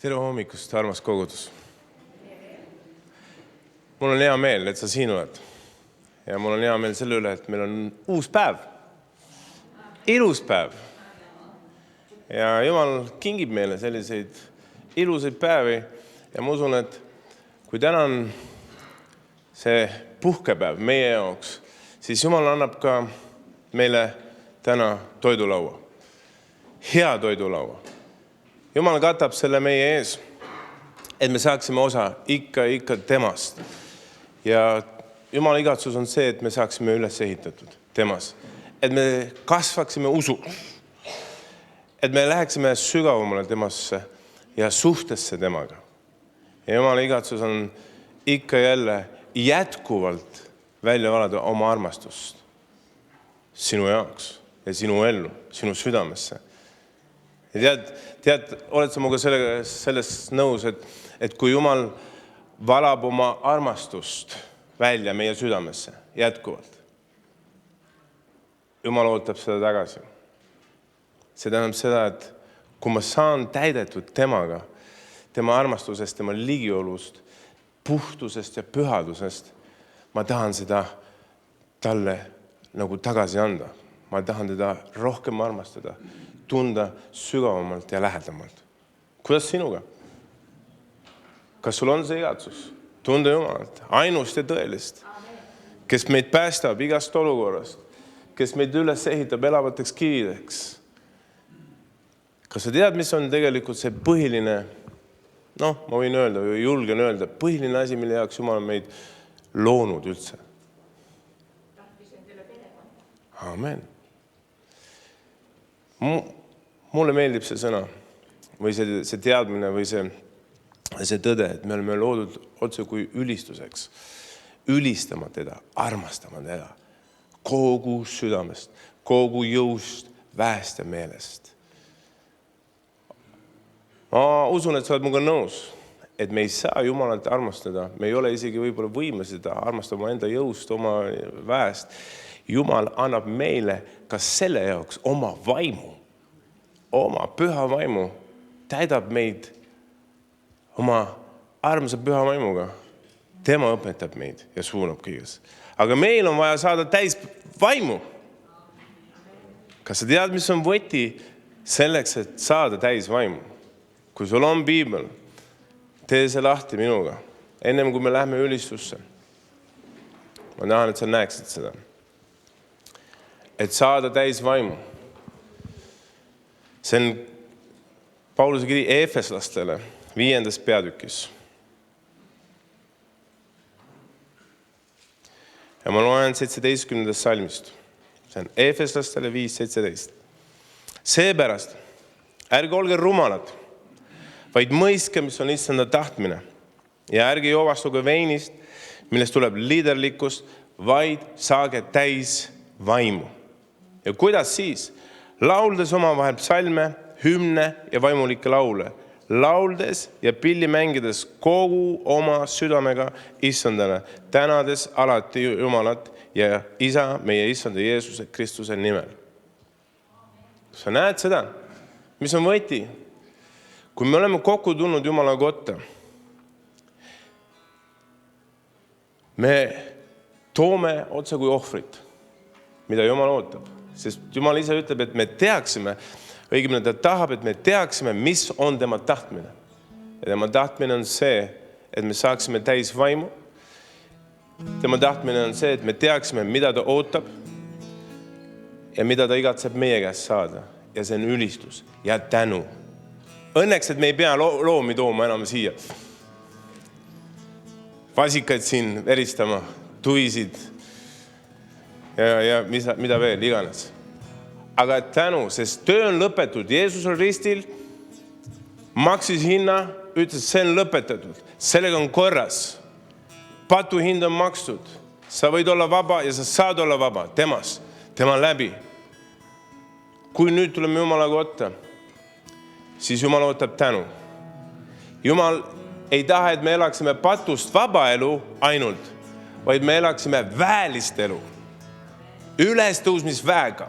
Tere hommikust, armas kogudus. Mul on hea meel, et sa siin oled. Ja mul on hea meel selle üle, et meil on uus päev. Ilus päev. Ja Jumal kingib meile selliseid ilusaid päevi. Ja ma usun, et kui täna on see puhkepäev meie jaoks, siis Jumal annab ka meile täna toidulaua. Hea toidulaua. Jumal katab selle meie ees, et me saaksime osa ikka temast. Ja Jumala igatsus on see, et me saaksime üles ehitatud temas. Et me kasvaksime usu. Et me läheksime sügavamale temasse ja suhtesse temaga. Ja Jumala igatsus on ikka jälle jätkuvalt välja valada oma armastust sinu jaoks ja sinu ellu, sinu südamesse. Ja tead, oled sa muga selles nõus, et kui Jumal valab oma armastust välja meie südamesse jätkuvalt, Jumal ootab seda tagasi. See tähendab seda, et kui ma saan täidetud temaga, tema armastusest, tema ligiolust, puhtusest ja pühadusest, ma tahan seda talle nagu tagasi anda. Ma tahan teda rohkem armastada, tunda sügavamalt ja lähedamalt. Kuidas sinuga? Kas sul on see igatsus? Tunda Jumalat, ainust ja tõelist, kes meid päästab igast olukorrast, kes meid üles ehitab elavateks kivideks. Kas sa tead, mis on tegelikult see põhiline, ma võin öelda või julgen öelda, põhiline asi, mille jaoks Jumal on meid loonud üldse? Amen. Mulle meeldib see sõna või see teadmine või see tõde, et me oleme loodud otse kui ülistuseks. Ülistama teda, armastama teda. Kogu südamest, kogu jõust, väest ja meelest. Ma usun, et sa oled minuga nõus, et me ei saa Jumalat armastada. Me ei ole isegi võib-olla võimelised armastama enda jõust, oma väest. Jumal annab meile ka selle jaoks oma vaimu, oma püha vaimu, täidab meid oma armsa püha vaimuga. Tema õpetab meid ja suunab kõiges. Aga meil on vaja saada täis vaimu. Kas sa tead, mis on võti selleks, et saada täis vaimu? Kui sul on piibel, tee see lahti minuga, ennem kui me lähme ülistusse. Ma tahan, et sa näeksid seda. Et saada täis vaimu. See on Pauluse kiri Eefeslastele 5. peatükis. Ja ma loen 17. salmist. See on Eefeslastele 5:17. Seepärast, ärge olge rumalad, vaid mõistke, mis on issanda tahtmine. Ja ärge joovastuge veinist, millest tuleb liiderlikkust, vaid saage täis vaimu. Ja kuidas siis? Lauldes omavahel psalme, hümne ja vaimulikke laule. Lauldes ja pilli mängides kogu oma südamega issandale. Tänades alati Jumalat ja Isa, meie issanda Jeesuse Kristuse nimel. Sa näed seda? Mis on võti? Kui me oleme kokku tulnud Jumala kotta, me toome otse kui ohvrit, mida Jumal ootab. Sest Jumal ise ütleb, et me teaksime, õigemini ta tahab, et me teaksime, mis on tema tahtmine. Ja tema tahtmine on see, et me saaksime täis vaimu. Tema tahtmine on see, et me teaksime, mida ta ootab ja mida ta igatseb meie käest saada. Ja see on ülistus ja tänu. Õnneks, et me ei pea loomi tooma enam siia. Vasikaid siin veristama, tuisid ja mida veel iganes. Aga tänu, sest töö on lõpetud. Jeesus on ristil, maksis hinna, ütles, see on lõpetatud. Sellega on korras. Patu hind on makstud. Sa võid olla vaba ja sa saad olla vaba temas, tema läbi. Kui nüüd tuleme Jumala kotta, siis Jumal ootab tänu. Jumal ei taha, et me elaksime patust vaba elu ainult, vaid me elaksime väelist elu. Ülestõusmisväega.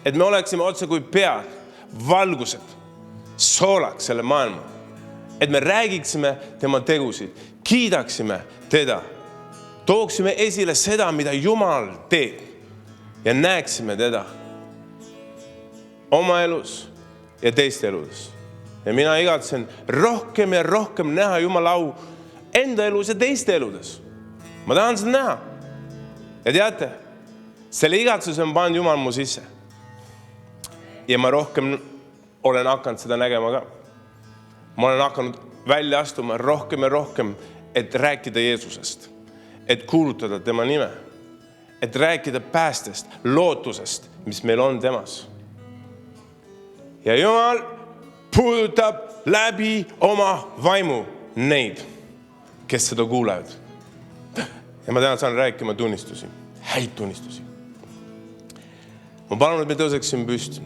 Et me oleksime otse kui pead, valgused, soolaks selle maailma. et me räägiksime tema tegusid, kiidaksime teda, tooksime esile seda, mida Jumal teeb ja näeksime teda oma elus ja teiste elus. Ja mina igatsen rohkem ja rohkem näha Jumala au enda elus ja teiste eludes. Ma tahan seda näha. Ja teate, selle igatsuse on pannud Jumal mu sisse. Ja ma rohkem olen hakanud seda nägema ka. Ma olen hakanud välja astuma rohkem ja rohkem, et rääkida Jeesusest, et kuulutada tema nime, et rääkida päästest, lootusest, mis meil on temas. Ja Jumal puudutab läbi oma vaimu neid, kes seda kuulevad. Ja ma täna saan rääkima tunnistusi, häid tunnistusi. Ma palun, et me tõuseksime püsti.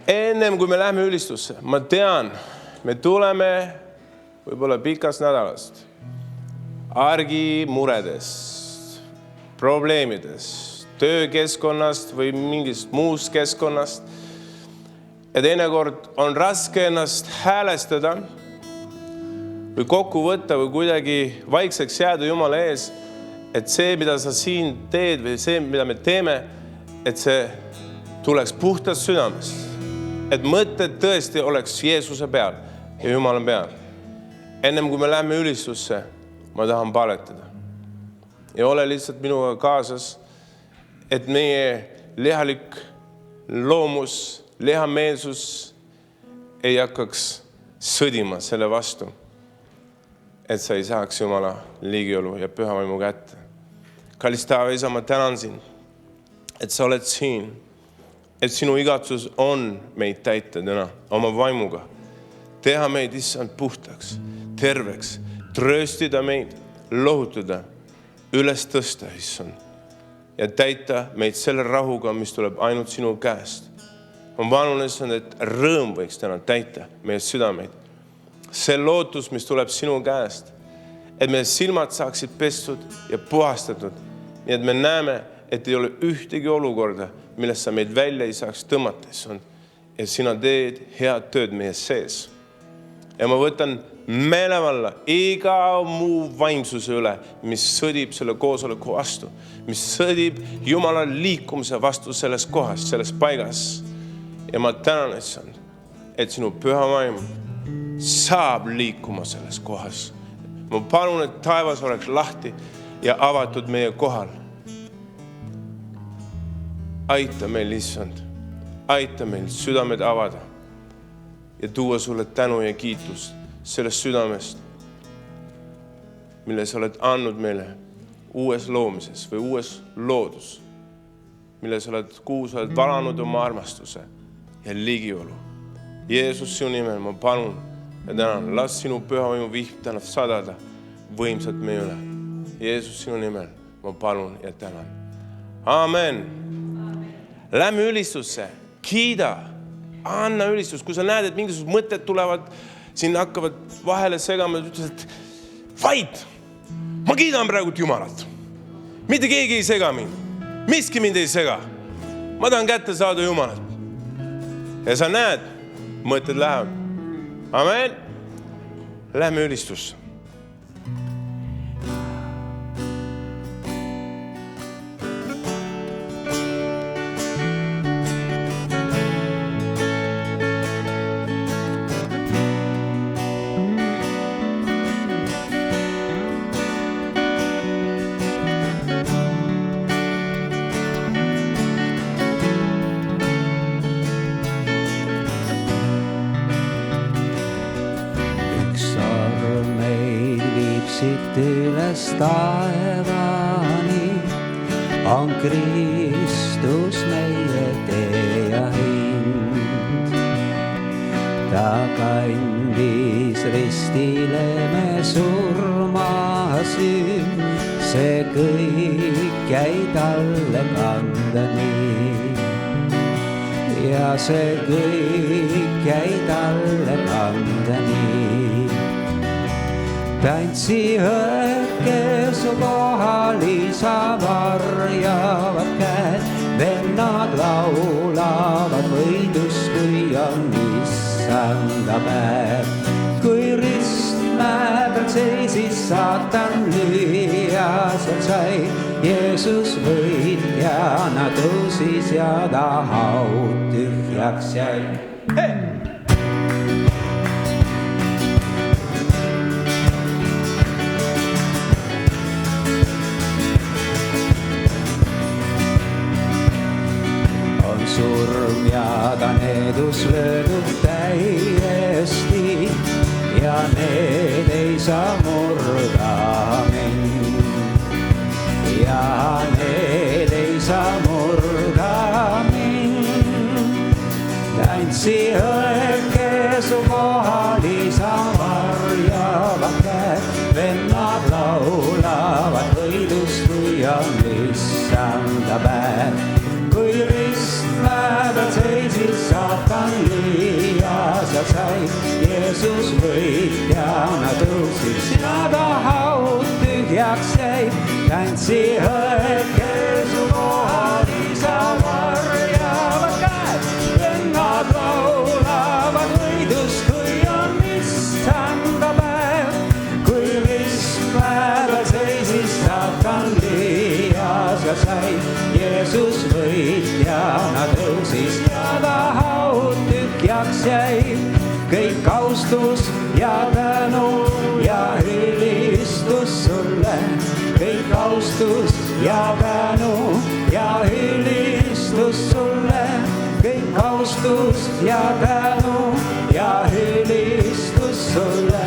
Ennem kui me lähme ülistusse, ma tean, me tuleme võib-olla pikast nädalast, argimuredest, probleemidest, töökeskkonnast või mingist muust keskkonnast. Ja teinekord on raske ennast häälestada või kokku võtta või kuidagi vaikseks jääda Jumala ees, et see, mida sa siin teed või see, mida me teeme, et see tuleks puhtast südamest. Et mõtted tõesti oleks Jeesuse peal ja Jumala peal. Ennem kui me lähme ülistusse, ma tahan paletada. Ja ole lihtsalt minuga kaasas, et meie lihalik loomus, lihameelsus ei hakkaks sõdima selle vastu, et sa ei saaks Jumala liigiolu ja püha vaimu kätte. Kallis Taeva Isa, ma tänan sind, et sa oled siin, et sinu igatsus on meid täita täna oma vaimuga. Teha meid, Issand, puhtaks, terveks, trööstida meid, lohutada, üles tõsta, Issand, ja täita meid selle rahuga, mis tuleb ainult sinu käest. Ma palun, Issand, et rõõm võiks täna täita meie südameid. See lootus, mis tuleb sinu käest, et meie silmad saaksid pestud ja puhastatud, nii et me näeme, et ei ole ühtegi olukorda, millest sa meid välja ei saaks tõmmata, Issand, ja sina teed head tööd meie sees. Ja ma võtan meelevalla iga muu vaimsuse üle, mis sõdib selle koosoleku vastu, mis sõdib Jumala liikumise vastu selles kohas, selles paigas. Ja ma tänan, Issand, et sinu püha vaim saab liikuma selles kohas. Ma palun, et taevas oleks lahti ja avatud meie kohal. Aita meil, Issand, aita meil südamed avada ja tuua sulle tänu ja kiitust sellest südamest, mille sa oled andnud meile uues loomises või uues loodus, mille sa oled, kuhu sa oled valanud oma armastuse ja ligiolu. Jeesus, sinu nimel ma palun ja tänan, las sinu püha vaimu vihm täna sadada võimsalt meie üle. Jeesus, sinu nimel ma palun ja tänan. Amen. Lähme ülistusse, kiida, anna ülistus. Kui sa näed, et mingisugused mõtted tulevad, siin hakkavad vahele segama, ütles, et vaid, ma kiidan praegu Jumalat. Mitte keegi ei sega mind. Miski mind ei sega. Ma tahan kätte saada Jumalat. Ja sa näed, mõtted lähevad. Amen. Lähme ülistusse. Üles taevani on Kristus meie tee ja hind. Ta kandis ristile me surmasid, see kõik jäi talle kanda nii. Ja see kõik jäi talle kanda nii. Tantsi õhke su kohal isa varjavad käed, vennad laulavad. päev, kui ristmäe peal seisis saatan lüüa, seal sai Jeesus võitjana tõusis ja ta haud tühjaks jäi. Surm ja ta needus löödud täiesti ja need ei saa murda mind. Ja need ei saa murda mind. Tantsi õeke su kohal isa varjavad käed, vennad laulavad võidust, kui on issanda päev. Kui ristmäe peal seisis saatan lüüa, seal sai Jeesus võitjana tõusis ja ta haud tühjaks jäi. Tantsi õeke su kohal isa varjavad käed, vennad laulavad võidust, kui on issanda päev. Kui ristmäe peal seisis saatan lüüa, seal sai Jeesus võitjana tõusis ja ta haud tühjaks jäi. Kõik austus ja tänu ja ülistus sulle, kõik austus ja tänu ja ülistus sulle, kõik austus ja tänu ja ülistus sulle,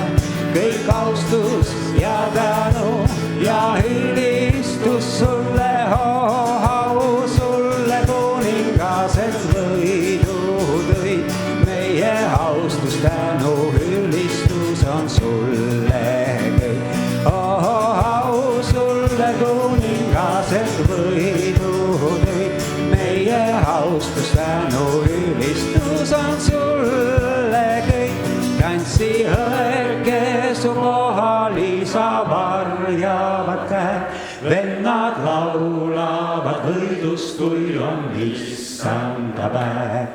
kõik austus ja tänu ja ülistus sulle. Au sulle kuningased võidu tõid, meie austus, tänu, ülistus on sulle kõik. Au sulle kuningased võidu tõid, meie austus, tänu, ülistus on sulle kõik. Tantsi õerke su kohal isa varjavad käed, vennad laulavad võidust, kui on issanda päev.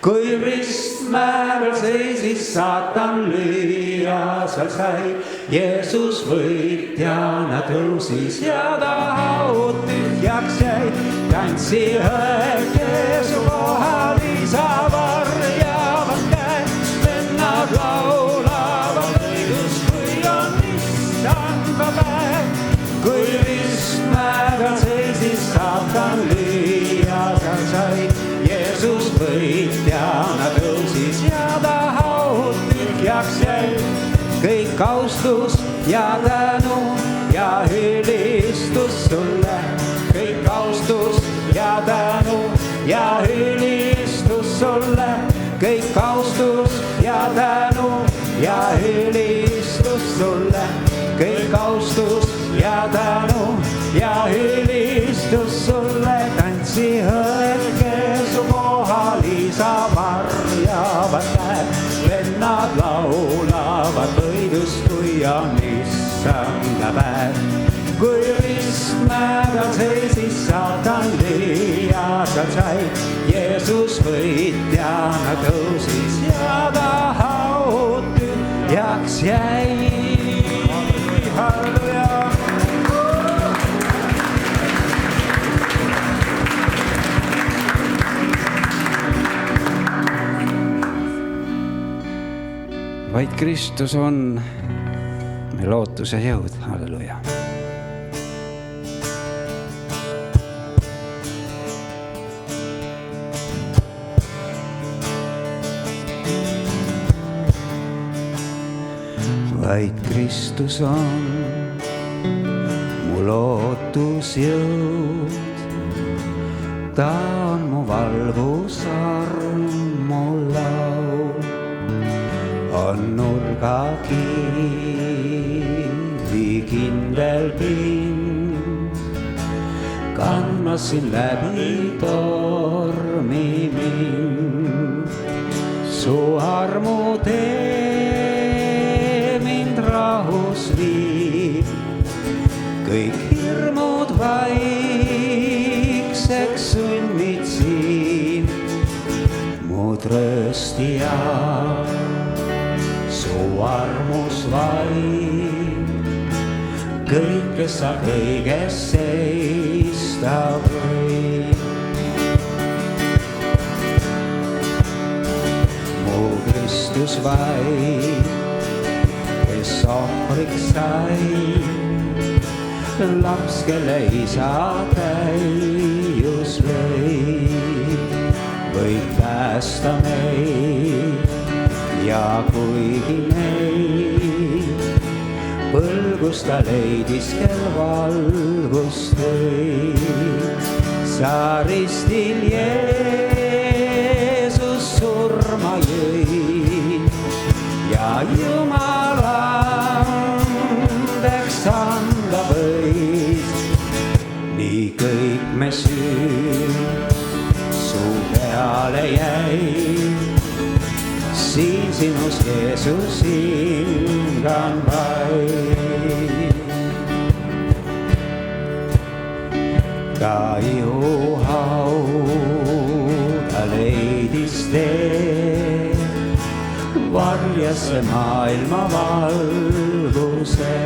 Kui ristmäe peal seisis saatan lüüa, seal sai Jeesus võitjana tõusis ja ta haud tühjaks jäi. Tantsi õeke su kohal isa varjavad käed, vennad laulavad võidust, kui on issanda päev. Kui ristmäe peal seisis saatan lüüa, seal sai Jeesus võitjana tõusis ja ta haud tühjaks jäi. Kõik austus ja tänu ja ülistus sulle, kõik austus ja tänu ja ülistus sulle, kõik austus ja tänu ja ülistus sulle, kõik austus ja tänu ja ülistus sulle. Tantsi õerke su kohal isa varjavad käed, vennad laulavad võidust, kui on issanda päev. Kui ristmäe peal seisis saatan lüüa, seal sai Jeesus võitjana tõusis ja ta haud tühjaks jäi. Halleluja. Vaid Kristus on me lootuse jõud. Halleluja. Vaid Kristus on mu lootusjõud, ta on mu valgusarm, mu laul on nurgakivi kindel pind, kandmas siin läbi tormi mind. Su armu tee mind rahus viib, kõik hirmud vaikseks sunnid siin, mu tröstija armus vaid, kõik, kes sa kõiges seista võid. Mu Kristus vaid, kes ohvriks sai, laps, kelle isa täius lõi, võib päästa meid ja kuigi meid põlgus ta leidis, kel valgust tõi. Sa ristil Jeesus surma jõi ja Jumala andeks anda võis. Nii kõik me süün su peale jäi, siin sinus Jeesus hingan vaid. Ta ihuhauda leidis tee, varjas maailma valguse,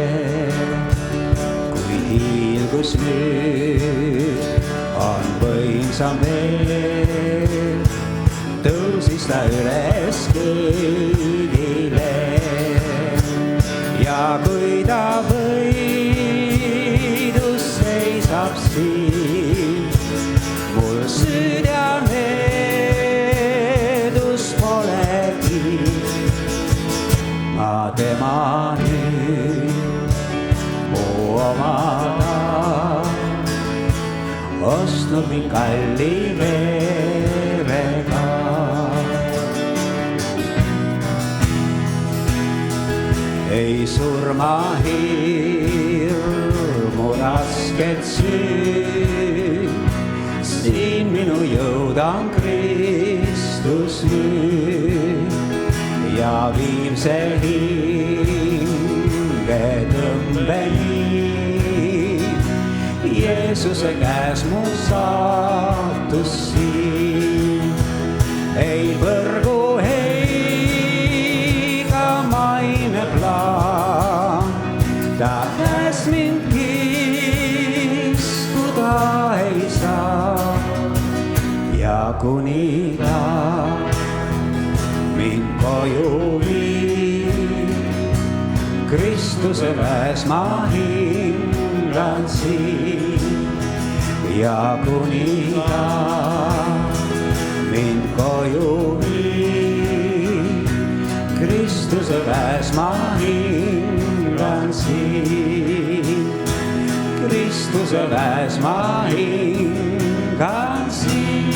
kui hiilgus nüüd on võimsam veel, tõusis ta üles kõigile ja kui ta võidus seisab siin, mul süüd ja needus polegi. Ma tema nüüd mu omada, ostnud mind kalli verega. Ei surma hirmu rasket süün, siin minu jõud on Kristus nüüd ja viimse hinge tõmbeni Jeesuse käes mu saatus siin. Ei põrgu heiga maine plaan, ta käes mind kiskuda ei saa ja kuni ta mind koju viib, Kristuse väes ma hingan siin ja kuni ta mind koju viib, Kristuse väes ma hingan siin, Kristuse väes ma hingan siin.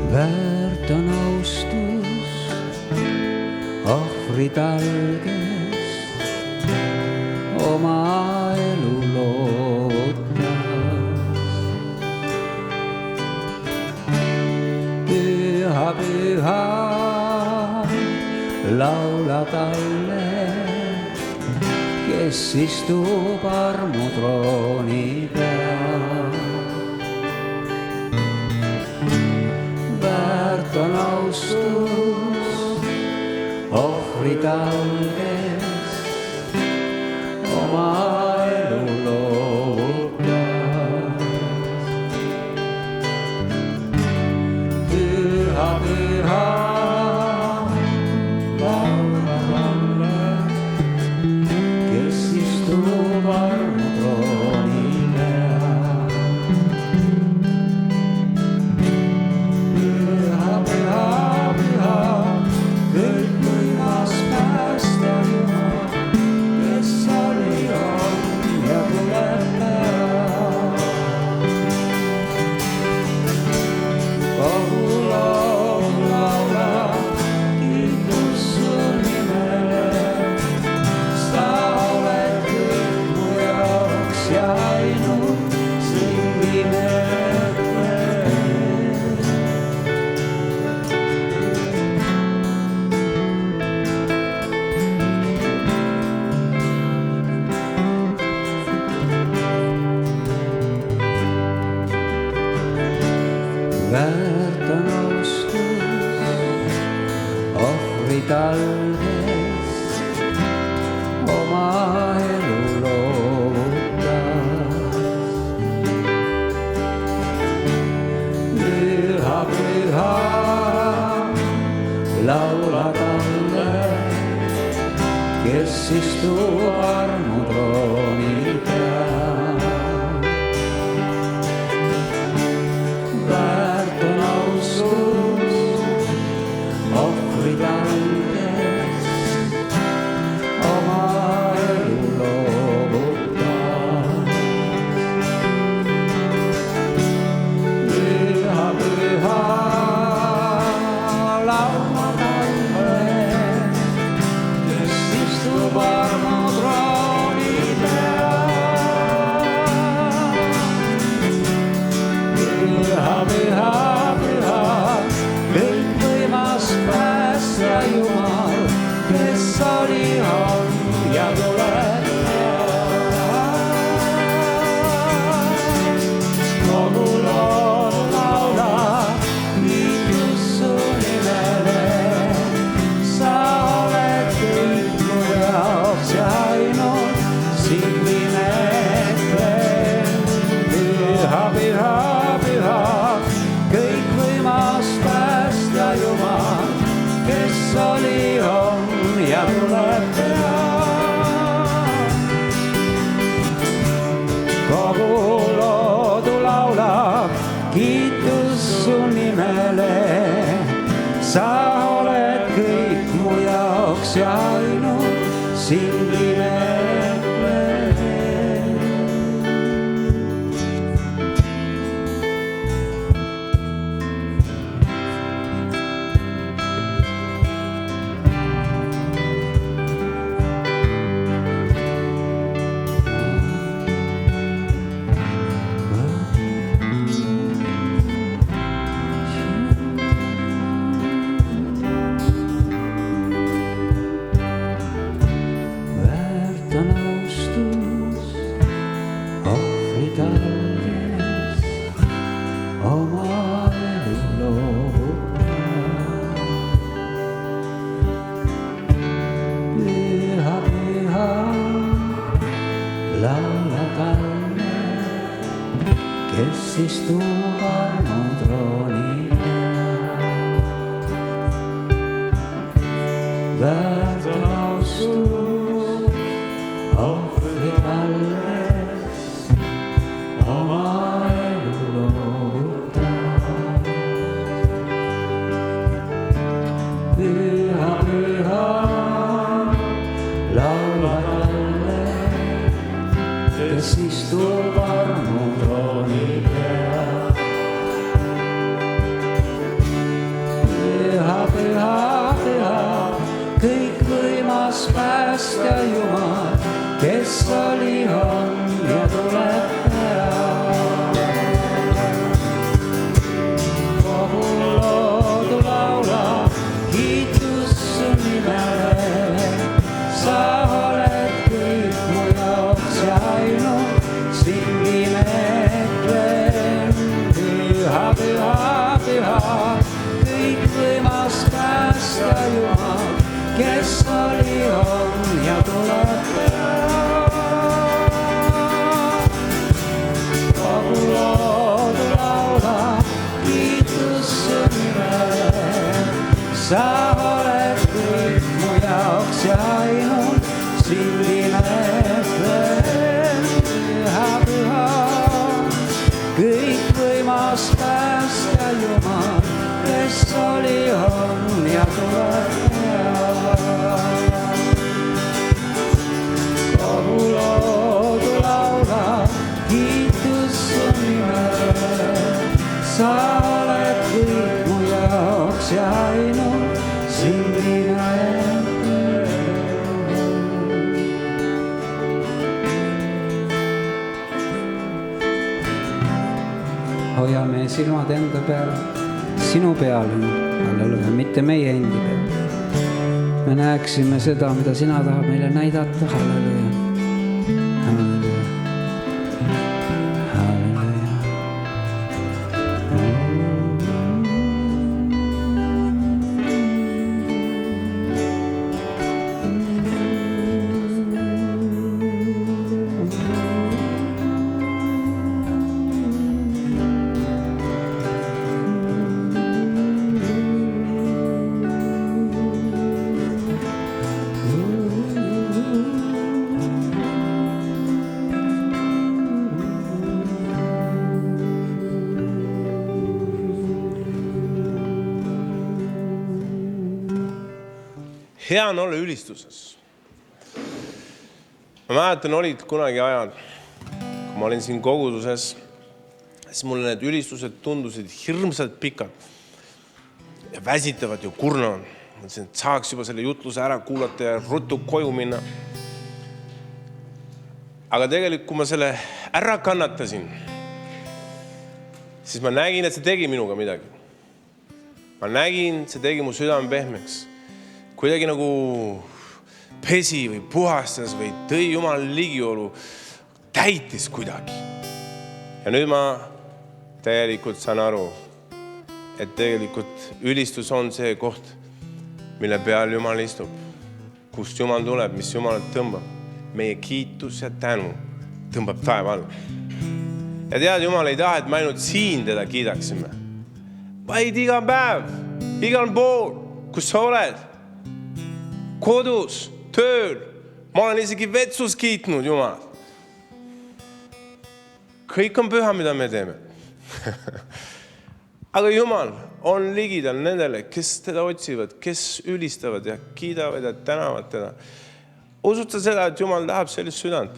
Väärt on austus ohvri talges oma elu lootas. Püha, püha, laula talle, kes istub armutrooni peal. Väärt on austus ohvri talges oma elu lootas. Püha, püha, laula talle, kes istub armutrooni peal. Püha, püha, püha, kõik võimas päästa väärt on austus ohvri talves oma elu loovutas. Püha, püha, laula talle, kes istub armutrooni peal. Väärt on austus ohvri talves oma elu loovutas. Püha, püha, laula talle, kes istub armutrooni peal. Püha, püha, püha, kõikvõimas päästja Jumal, kes oli, on ja tuleb kogu loo laula, kiitus su nimele. Sa oled kõik mu jaoks ja ainult sind imetlen. Püha, püha, püha, kõikvõimas päästja Jumal, kes oli, on ja tuleb peale. Kogu loodu laulab kiitus su nimele. Sa oled kõik mu jaoks ja ainult sind imetlen. Väärt on austus ohvri talves oma elu loovutas. Püha, püha, laula talle, kes istub armutrooni peal. Väärt on austus ohvri talves oma elu loovutas. Püha, püha, laula talle, kes istub armutrooni peal. Püha, püha, püha, kõikvõimas päästja Jumal, kes oli, on ja tuleb peale. Kogu loodu laulab kiitus su nimele. Sa oled kõik mu jaoks ja ainult sind imetlen. Püha, püha, püha, kõikvõimas päästja Jumal, kes oli, on ja tuleb peale. Kogu loodu laulab kiitus su nimele. Sa oled kõik mu jaoks ja ainult sind imetlen. Püha, püha, kõikvõimas päästja Jumal, kes oli, on ja tuleb peale. Kogu loodu laulab kiitus su nimele. Sa oled kõik mu jaoks ja ainult sind imetlen. Hoiame silmad enda peal, sinu peal, halleluuja, mitte meie endi peal. Me näeksime seda, mida sina tahad meile näidata, halleluuja. Halleluuja. Halleluuja. hea on olla ülistuses. Ma mäletan, olid kunagi ajad, kui ma olin siin koguduses, siis mulle need ülistused tundusid hirmsalt pikad ja väsitavad ja kurnavad. Mõtlesin, et saaks juba selle jutluse ära kuulata ja ruttu koju minna. Aga tegelikult, kui ma selle ära kannatasin, siis ma nägin, et see tegi minuga midagi. Ma nägin, see tegi mu südame pehmeks. Kuidagi nagu pesi või puhastas või tõi Jumal ligiolu, täitis kuidagi. Ja nüüd ma täielikult saan aru, et tegelikult ülistus on see koht, mille peal Jumal istub, kust Jumal tuleb, mis Jumalat tõmbab. Meie kiitus ja tänu tõmbab taeva alla. Ja tead, Jumal ei taha, et me ainult siin teda kiidaksime, vaid iga päev, igal pool, kus sa oled, kodus, tööl. Ma olen isegi vetsus kiitnud Jumalat. Kõik on püha, mida me teeme. Aga Jumal on ligidal nendele, kes teda otsivad, kes ülistavad ja kiidavad ja tänavad teda. Usud sa seda, et Jumal tahab sellist südant?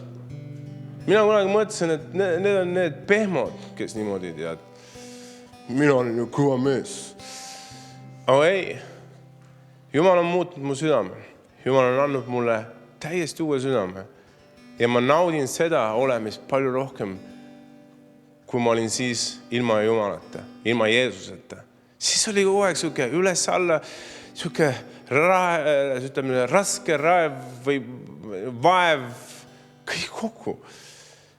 Mina kunagi mõtlesin, et need on need pehmod, kes niimoodi tead. Mina olen ju kõva mees. Aga ei, Jumal on muutnud mu südame. Jumal on andnud mulle täiesti uue südame. Ja ma naudin seda olemist palju rohkem, kui ma olin siis ilma Jumalata, ilma Jeesuseta. Siis oli kogu aeg siuke üles alla, siuke raske raev või vaev, kõik kokku.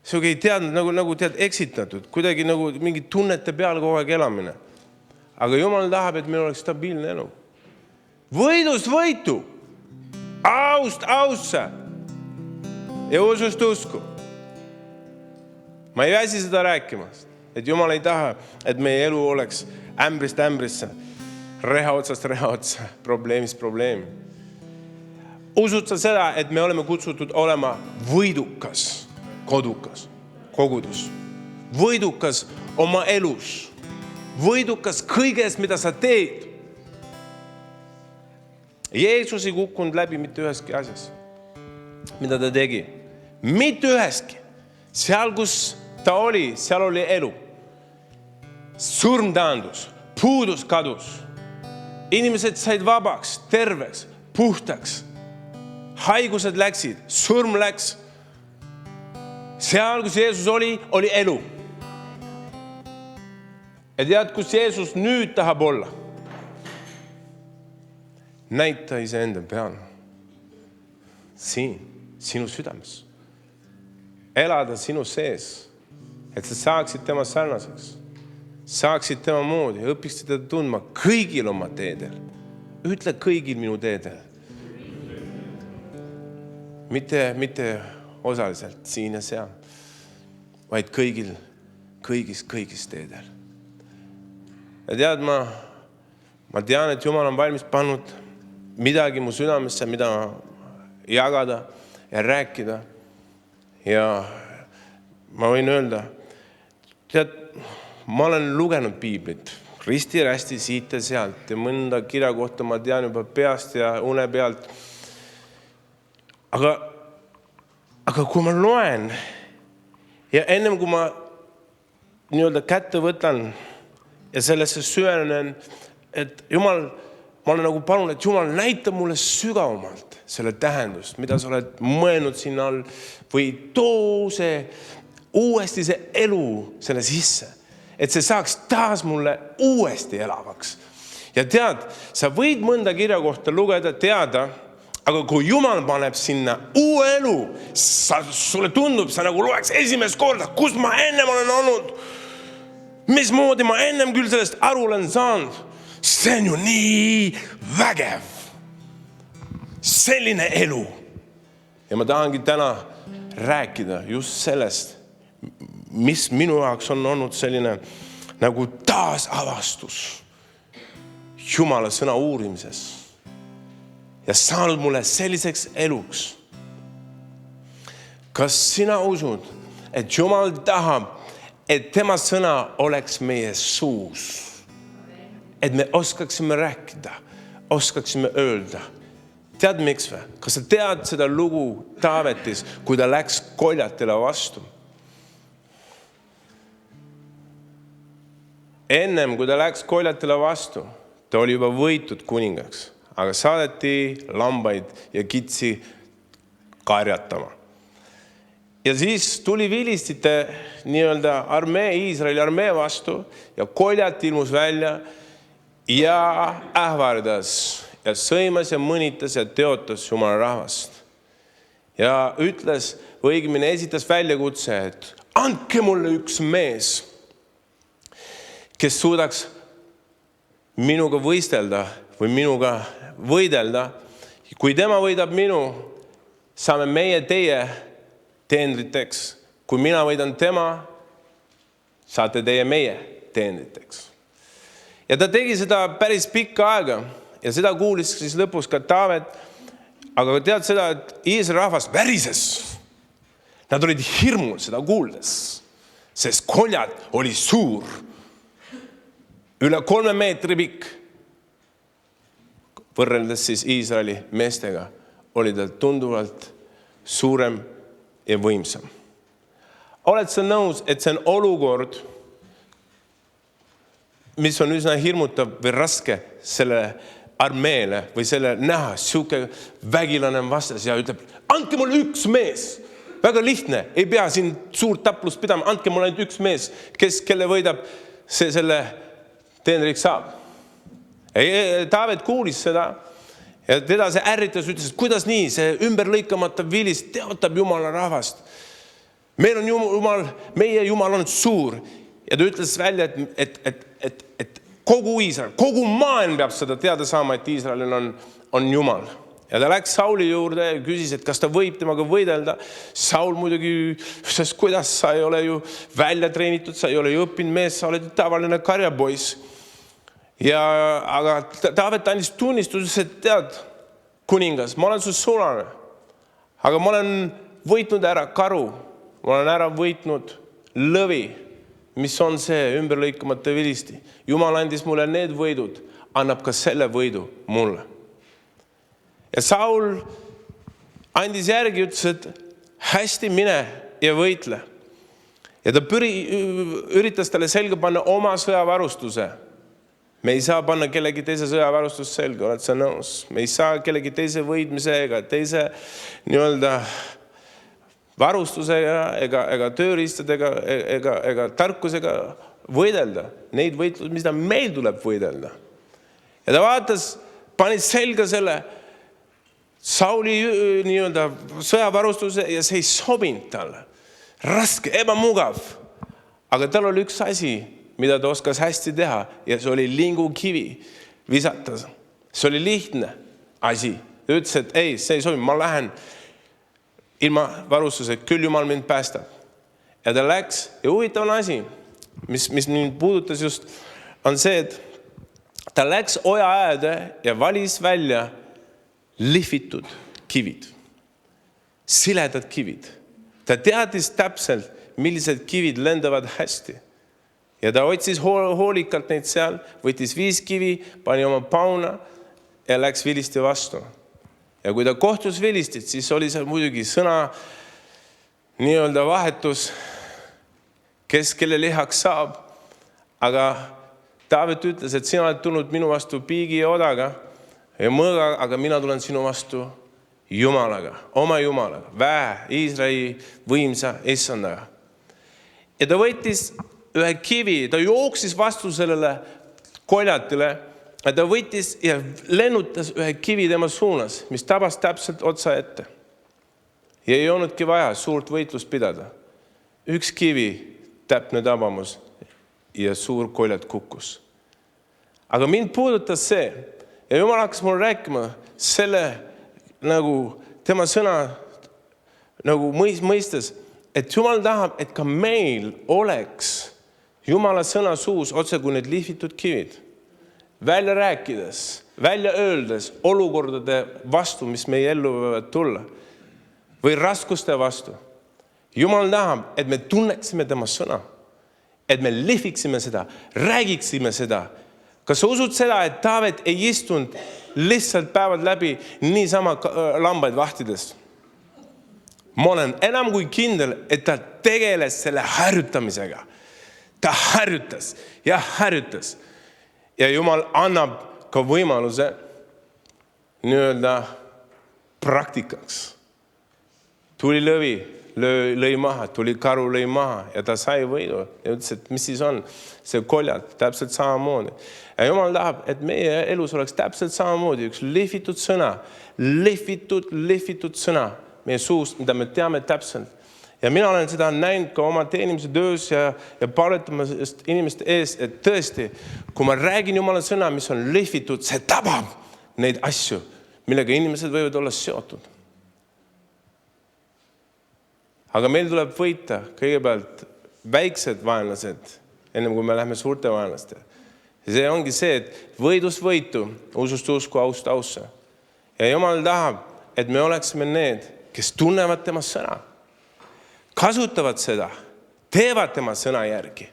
Siuke ei teadnud, nagu tead eksitatud, kuidagi nagu mingi tunnete peal kogu aeg elamine. Aga Jumal tahab, et meil oleks stabiilne elu. Võidust võitu, aust ausse ja usust usku. Ma ei väsi seda rääkimast, et Jumal ei taha, et meie elu oleks ämbrist ämbrisse, reha otsast reha otsa, probleemist probleemi. Usud sa seda, et me oleme kutsutud olema võidukas, kogudus, võidukas oma elus, võidukas kõiges, mida sa teed. Jeesus ei kukkunud läbi mitte üheski asjas, mida ta tegi. Mitte üheski. Seal, kus ta oli, seal oli elu. Surm taandus, puudus kadus. Inimesed said vabaks, terveks, puhtaks. Haigused läksid, surm läks. Seal, kus Jeesus oli elu. Ja tead, kus Jeesus nüüd tahab olla? Näita iseenda peal. Siin, sinu südames. Elada sinu sees, et sa saaksid tema sarnaseks, saaksid tema moodi, õpiksid teda tundma kõigil oma teedel. Ütle kõigil minu teedel. Mitte osaliselt siin ja seal, vaid kõigis teedel. Ja tead, ma tean, et Jumal on valmis pannud midagi mu südamesse, mida jagada ja rääkida. Ja ma võin öelda, tead, ma olen lugenud piiblit, risti-rästi siit ja sealt ja mõnda kirja kohta ma tean juba peast ja une pealt. Aga kui ma loen ja ennem kui ma nii-öelda kätte võtan ja sellesse süvenen, et Jumal, ma olen nagu palun, et Jumal näita mulle sügavamalt selle tähendust, mida sa oled mõelnud sinna all või too see uuesti see elu selle sisse, et see saaks taas mulle uuesti elavaks. Ja tead, sa võid mõnda kirja kohta lugeda, teada, aga kui Jumal paneb sinna uue elu, sulle tundub, sa nagu loeks esimest korda, kus ma ennem olen olnud, mismoodi ma ennem küll sellest aru olen saanud. See on ju nii vägev. Selline elu. Ja ma tahangi täna rääkida just sellest, mis minu jaoks on olnud selline nagu taasavastus Jumala sõna uurimises ja saanud mulle selliseks eluks. Kas sina usud, et Jumal tahab, et tema sõna oleks meie suus? Et me oskaksime rääkida, oskaksime öelda Tead miks või? Kas sa tead seda lugu Taavetis, kui ta läks Koljatile vastu? Ennem, kui ta läks Koljatile vastu, ta oli juba võitud kuningaks, aga saadeti lambaid ja kitsi karjatama. Ja siis tuli vilistite nii-öelda armee, Iisraeli armee vastu ja Koljat ilmus välja ja ähvardas ja sõimas ja mõnitas ja teotas Jumala rahvast. Ja ütles, või õigemini esitas väljakutse, et andke mulle üks mees, kes suudaks minuga võistelda või minuga võidelda. Kui tema võidab minu, saame meie teie teenriteks. Kui mina võidan tema, saate teie meie teenriteks. Ja ta tegi seda päris pikka aega ja seda kuulis siis lõpus ka Taavet. Aga tead seda, et Iisraeli rahvas värises. Nad olid hirmul seda kuuldes, sest Koljat oli suur. Üle 3 meetri pikk. Võrreldes siis Iisraeli meestega oli ta tunduvalt suurem ja võimsam. Oled sa nõus, et see on olukord, mis on üsna hirmutav või raske selle armeele või selle näha, siuke vägilane vastas ja ütleb, andke mulle üks mees. Väga lihtne, ei pea siin suurt taplust pidama, andke mulle ainult üks mees, kelle võidab selle teenriks saab. Taavet kuulis seda ja teda see ärritas, ütles, et kuidas nii, see ümberlõikamata vilis teotab Jumala rahvast. Meil on Jumal, meie Jumal on suur. Ja ta ütles välja, et kogu Iisrael, kogu maailm peab seda teada saama, et Iisraelil on Jumal. Ja ta läks Sauli juurde ja küsis, et kas ta võib temaga võidelda. Saul muidugi, sest kuidas sa ei ole ju välja treenitud, sa ei ole ju õppinud mees, sa oled tavaline karjapoiss. Aga Taavet andis tunnistus, et tead, kuningas, ma olen su sulane, aga ma olen võitnud ära karu, ma olen ära võitnud lõvi, mis on see ümberlõikamata vilisti. Jumal andis mulle need võidud, annab ka selle võidu mulle. Ja Saul andis järgi, ütles, et hästi mine ja võitle. Ja ta üritas talle selga panna oma sõjavarustuse. Me ei saa panna kellegi teise sõjavarustust selga, oled sa nõus? Me ei saa kellegi teise võidmise ega teise nii-öelda varustusega ega tööriistadega ega tarkusega võidelda. Neid võitlus, mida meil tuleb võidelda. Ja ta vaatas, pani selga selle Sauli nii-öelda sõjavarustuse ja see ei sobinud talle. Raske, ebamugav. Aga tal oli üks asi, mida ta oskas hästi teha ja see oli lingukivi visata. See oli lihtne asi. Ta ütles, et ei, see ei sobi, ma lähen ilma varustuse, küll Jumal mind päästab. Ja ta läks ja huvitav asi, mis mind puudutas just, on see, et ta läks ojaääde ja valis välja lihvitud kivid, siledad kivid. Ta teadis täpselt, millised kivid lendavad hästi. Ja ta otsis hoolikalt neid seal, võttis 5 kivi, pani oma pauna ja läks vilisti vastu. Ja kui ta kohtus vilistit, siis oli seal muidugi sõna nii-öelda vahetus, kes kelle lihaks saab. Aga Taavet ütles, et sina oled tulnud minu vastu piigi ja odaga ja mõõga, aga mina tulen sinu vastu Jumalaga, oma Jumalaga, Iisraeli võimsa issandaga. Ja ta võttis ühe kivi, ta jooksis vastu sellele Koljatile ja ta võttis ja lennutas ühe kivi tema suunas, mis tabas täpselt otsa ette. Ja ei olnudki vaja suurt võitlust pidada. Üks kivi, täpne tabamus ja suur Koljat kukkus. Aga mind puudutas see ja Jumal hakkas mulle rääkima selle nagu tema sõna nagu mõistes, et Jumal tahab, et ka meil oleks Jumala sõna suus otse kui need lihvitud kivid. Välja rääkides, välja öeldes olukordade vastu, mis meie ellu võivad tulla. Või raskuste vastu. Jumal tahab, et me tunneksime tema sõna. Et me lihviksime seda, räägiksime seda Kas sa usud seda, et Taavet ei istunud lihtsalt päevad läbi niisama lambaid vahtides? Ma olen enam kui kindel, et ta tegeles selle harjutamisega. Ta harjutas ja harjutas. Ja Jumal annab ka võimaluse nii-öelda praktikaks. Tuli lõvi, lõi maha, tuli karu, lõi maha ja ta sai võidu. Ja ütles, et mis siis on? See koljad, täpselt samamoodi. Ja Jumal tahab, et meie elus oleks täpselt samamoodi üks lihvitud sõna, lihvitud sõna meie suust, mida me teame täpselt. Ja mina olen seda näinud ka oma teenimise töös ja palvetamast inimeste ees, et tõesti, kui ma räägin Jumala sõna, mis on lihvitud, see tabab neid asju, millega inimesed võivad olla seotud. Aga meil tuleb võita kõigepealt väiksed vaenlased, ennem kui me lähme suurte vaenlaste. See ongi see, et võidust võitu, usust usku, aust ausse. Ja Jumal tahab, et me oleksime need, kes tunnevad tema sõna, kasutavad seda, teevad tema sõna järgi.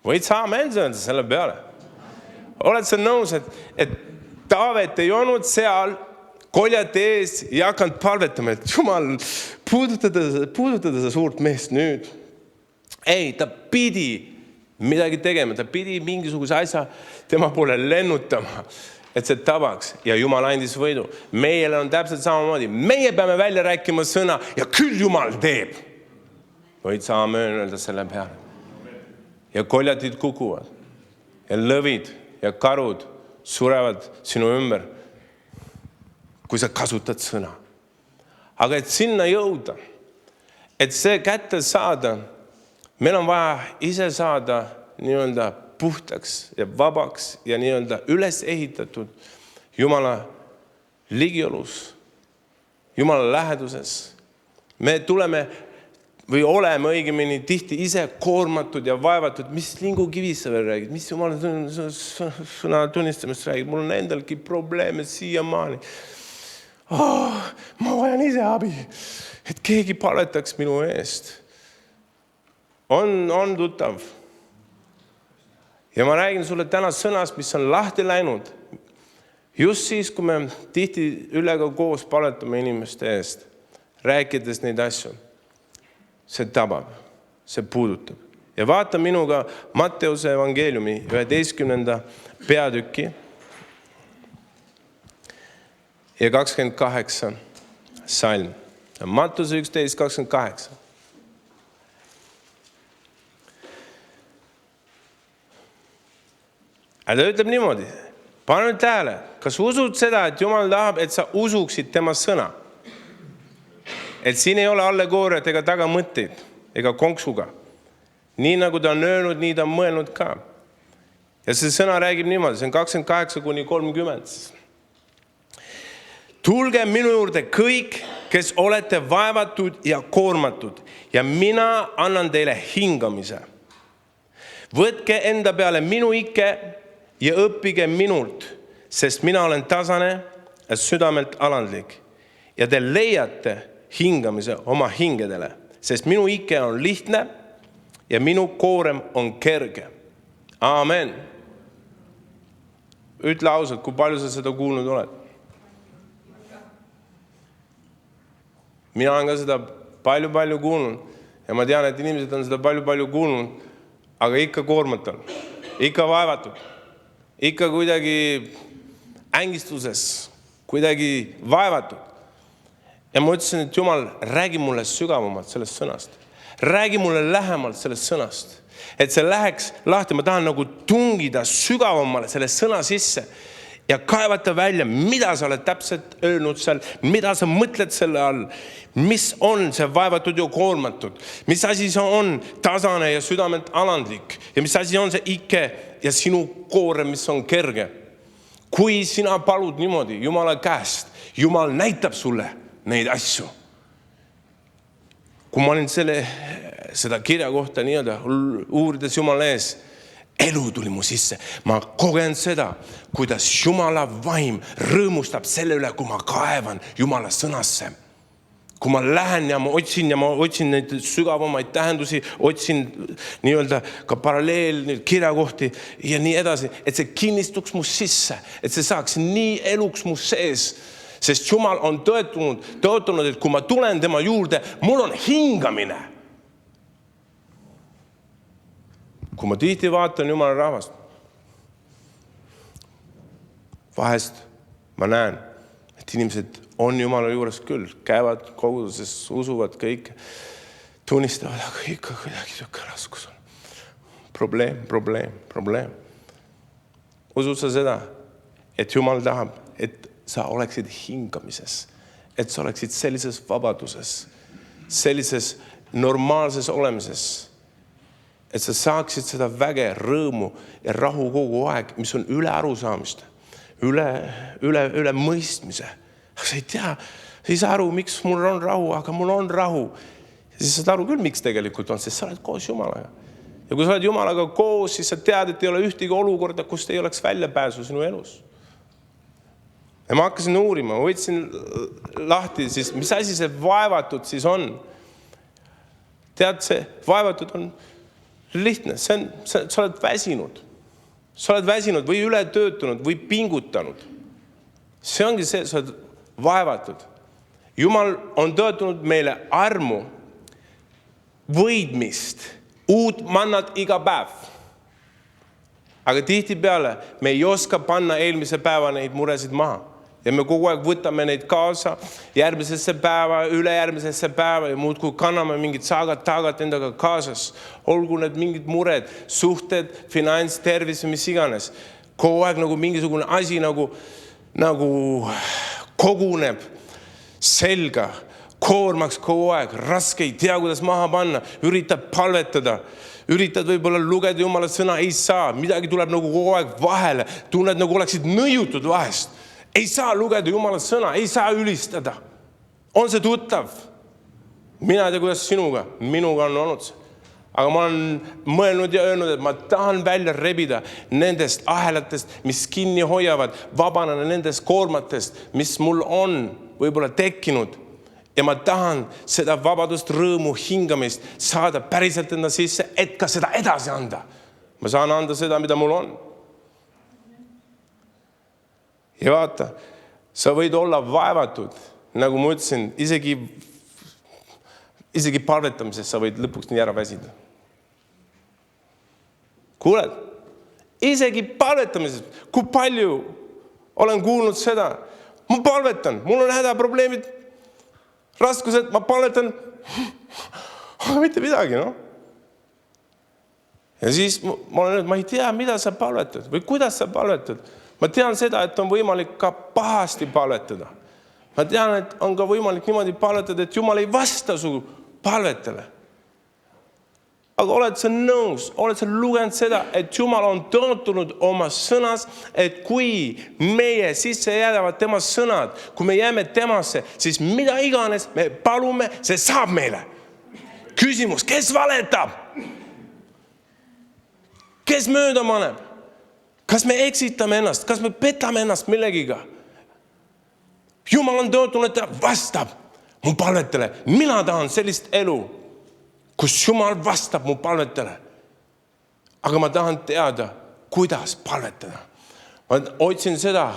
Võid sa amen öelda selle peale. Oled sa nõus, et Taavet ei olnud seal koljate ees ja hakanud palvetama, et Jumal, puudutada seda suurt meest nüüd. Ei, ta pidi midagi tegema, ta pidi mingisuguse asja tema poole lennutama, et see tabaks ja Jumal andis võidu. Meile on täpselt samamoodi. Meie peame välja rääkima sõna ja küll Jumal teeb. Võid sa amen öelda selle peale. Ja koljatid kukuvad ja lõvid ja karud surevad sinu ümber, kui sa kasutad sõna. Aga et sinna jõuda, et see kätte saada, meil on vaja ise saada nii-öelda puhtaks ja vabaks ja nii-öelda üles ehitatud Jumala ligiolus, Jumala läheduses. Me tuleme või oleme õigemini tihti ise koormatud ja vaevatud. Mis lingukivist sa veel räägid? Mis Jumala sõna tunnistamist räägid? Mul on endalgi probleeme siiamaani. Ma vajan ise abi, et keegi paletaks minu eest. On tuttav. Ja ma räägin sulle täna sõnast, mis on lahti läinud. Just siis, kui me tihti ülega koos paletame inimeste eest, rääkides neid asju, see tabab, see puudutab. Ja vaata minuga Matteuse evangeeliumi 11. peatüki ja 28 salm. Matteuse 11, 28. Ja ta ütleb niimoodi, pane nüüd tähele, kas usud seda, et Jumal tahab, et sa usuksid tema sõna? Et siin ei ole allegooriat ega tagamõtteid ega konksuga. Nii nagu ta on öelnud, nii ta on mõelnud ka. Ja see sõna räägib niimoodi, see on 28-30. Tulge minu juurde kõik, kes olete vaevatud ja koormatud, ja mina annan teile hingamise. Võtke enda peale minu ikke ja õppige minult, sest mina olen tasane ja südamelt alandlik. Ja te leiate hingamise oma hingedele, sest minu ikke on lihtne ja minu koorem on kerge. Amen. Ütle ausalt, kui palju sa seda kuulnud oled? Mina olen ka seda palju kuulnud ja ma tean, et inimesed on seda palju kuulnud, aga ikka koormatud, ikka vaevatud, ikka kuidagi ängistuses, kuidagi vaevatud. Ja ma ütlesin, et Jumal, räägi mulle sügavamalt sellest sõnast. Räägi mulle lähemalt sellest sõnast. Et see läheks lahti, ma tahan nagu tungida sügavamale selle sõna sisse ja kaevata välja, mida sa oled täpselt öelnud seal, mida sa mõtled selle all, mis on see vaevatud ja koormatud, mis asi see on tasane ja südamelt alandlik ja mis asi on see ikke ja sinu koorem, mis on kerge. Kui sina palud niimoodi Jumala käest, Jumal näitab sulle neid asju. Kui ma olin seda kirja kohta nii-öelda uurides Jumala ees, elu tuli mu sisse. Ma kogen seda, kuidas Jumala vaim rõõmustab selle üle, kui ma kaevan Jumala sõnasse. kui ma lähen ja ma otsin neid sügavamaid tähendusi, otsin nii-öelda ka paralleelkirjakohti ja nii edasi, et see kinnistuks mu sisse, et see saaks nii eluks mu sees. Sest Jumal on tõotunud, et kui ma tulen tema juurde, mul on hingamine. Kui ma tihti vaatan Jumala rahvast, vahest ma näen, et inimesed on Jumala juures küll, käivad koguduses, usuvad kõik, tunnistavad, aga ikka kuidagi siuke raskus on. Probleem. Usud sa seda, et Jumal tahab, et sa oleksid hingamises, et sa oleksid sellises vabaduses, sellises normaalses olemises, et sa saaksid seda väge, rõõmu ja rahu kogu aeg, mis on üle arusaamist, üle mõistmise. Sa ei tea, sa ei saa aru, miks mul on rahu, aga mul on rahu. Ja siis saad aru küll, miks tegelikult on, sest sa oled koos Jumalaga. Ja kui sa oled Jumalaga koos, siis sa tead, et ei ole ühtegi olukorda, kust ei oleks väljapääsu sinu elus. Ja ma hakkasin uurima, võtsin lahti, siis mis asi see vaevatud siis on? Tead, see vaevatud on lihtne, sa oled väsinud. Sa oled väsinud või ületöötunud või pingutanud. See ongi see, sa oled vaevatud. Jumal on tõotunud meile armu, võidmist, uut mannat iga päev. Aga tihtipeale me ei oska panna eelmise päeva neid muresid maha. Ja me kogu aeg võtame neid kaasa järgmisesse päeva, ülejärgmisesse päeva ja muudkui kanname mingid taagad endaga kaasas. Olgu need mingid mured, suhted, finants, tervis ja mis iganes. Kogu aeg nagu mingisugune asi nagu koguneb selga, koormaks kogu aeg, raske, ei tea, kuidas maha panna, üritab palvetada, üritad võib-olla lugeda Jumala sõna, ei saa, midagi tuleb nagu kogu aeg vahele, tunned nagu oleksid nõiutud vahest, ei saa lugeda Jumala sõna, ei saa ülistada. On see tuttav? Mina ei tea, kuidas minuga on olnud see. Aga ma olen mõelnud ja öelnud, et ma tahan välja rebida nendest ahelatest, mis kinni hoiavad, vabaneda nendest koormatest, mis mul on võib-olla tekkinud. Ja ma tahan seda vabadust, rõõmu, hingamist saada päriselt enda sisse, et ka seda edasi anda. Ma saan anda seda, mida mul on. Ja vaata, sa võid olla vaevatud, nagu ma ütlesin, isegi palvetamises sa võid lõpuks nii ära väsida. Kuuled, isegi palvetamises, kui palju olen kuulnud seda, ma palvetan, mul on hädaprobleemid, raskused, ma palvetan, aga mitte midagi, no. Ja siis ma olen öelnud, ma ei tea, mida sa palvetad või kuidas sa palvetad. Ma tean seda, et on võimalik ka pahasti palvetada. Ma tean, et on ka võimalik niimoodi palvetada, et Jumal ei vasta su palvetele. Aga oled sa nõus, oled sa lugenud seda, et Jumal on tõotunud oma sõnas, et kui meie sisse jäävad tema sõnad, kui me jääme temasse, siis mida iganes me palume, see saab meile. Küsimus, kes valetab? Kes mööda maneb? Kas me eksitame ennast? Kas me petame ennast millegiga? Jumal on tõotunud, et ta vastab mu palvetele. Mina tahan sellist elu, kus Jumal vastab mu palvetele. Aga ma tahan teada, kuidas palvetada. Ma otsin seda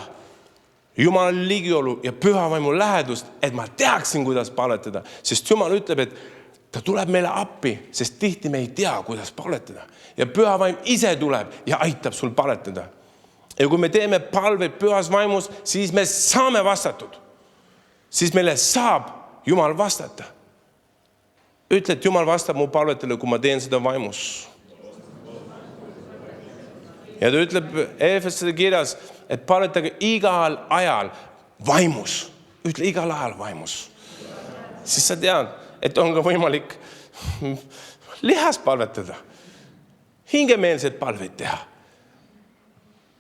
Jumala ligiolu ja pühavaimu lähedust, et ma teaksin, kuidas palvetada. Sest Jumal ütleb, et ta tuleb meile appi, sest tihti me ei tea, kuidas palvetada. Ja pühavaim ise tuleb ja aitab sul palvetada. Ja kui me teeme palveid pühas vaimus, siis me saame vastatud. Siis meile saab Jumal vastata. Ütle, et Jumal vastab mu palvetele, kui ma teen seda vaimus. Ja ta ütleb Efesuse kirjas, et palvetage igal ajal vaimus. Ütle igal ajal vaimus. Siis sa tead, et on ka võimalik lihas palvetada. Hingemeelseid palveid teha.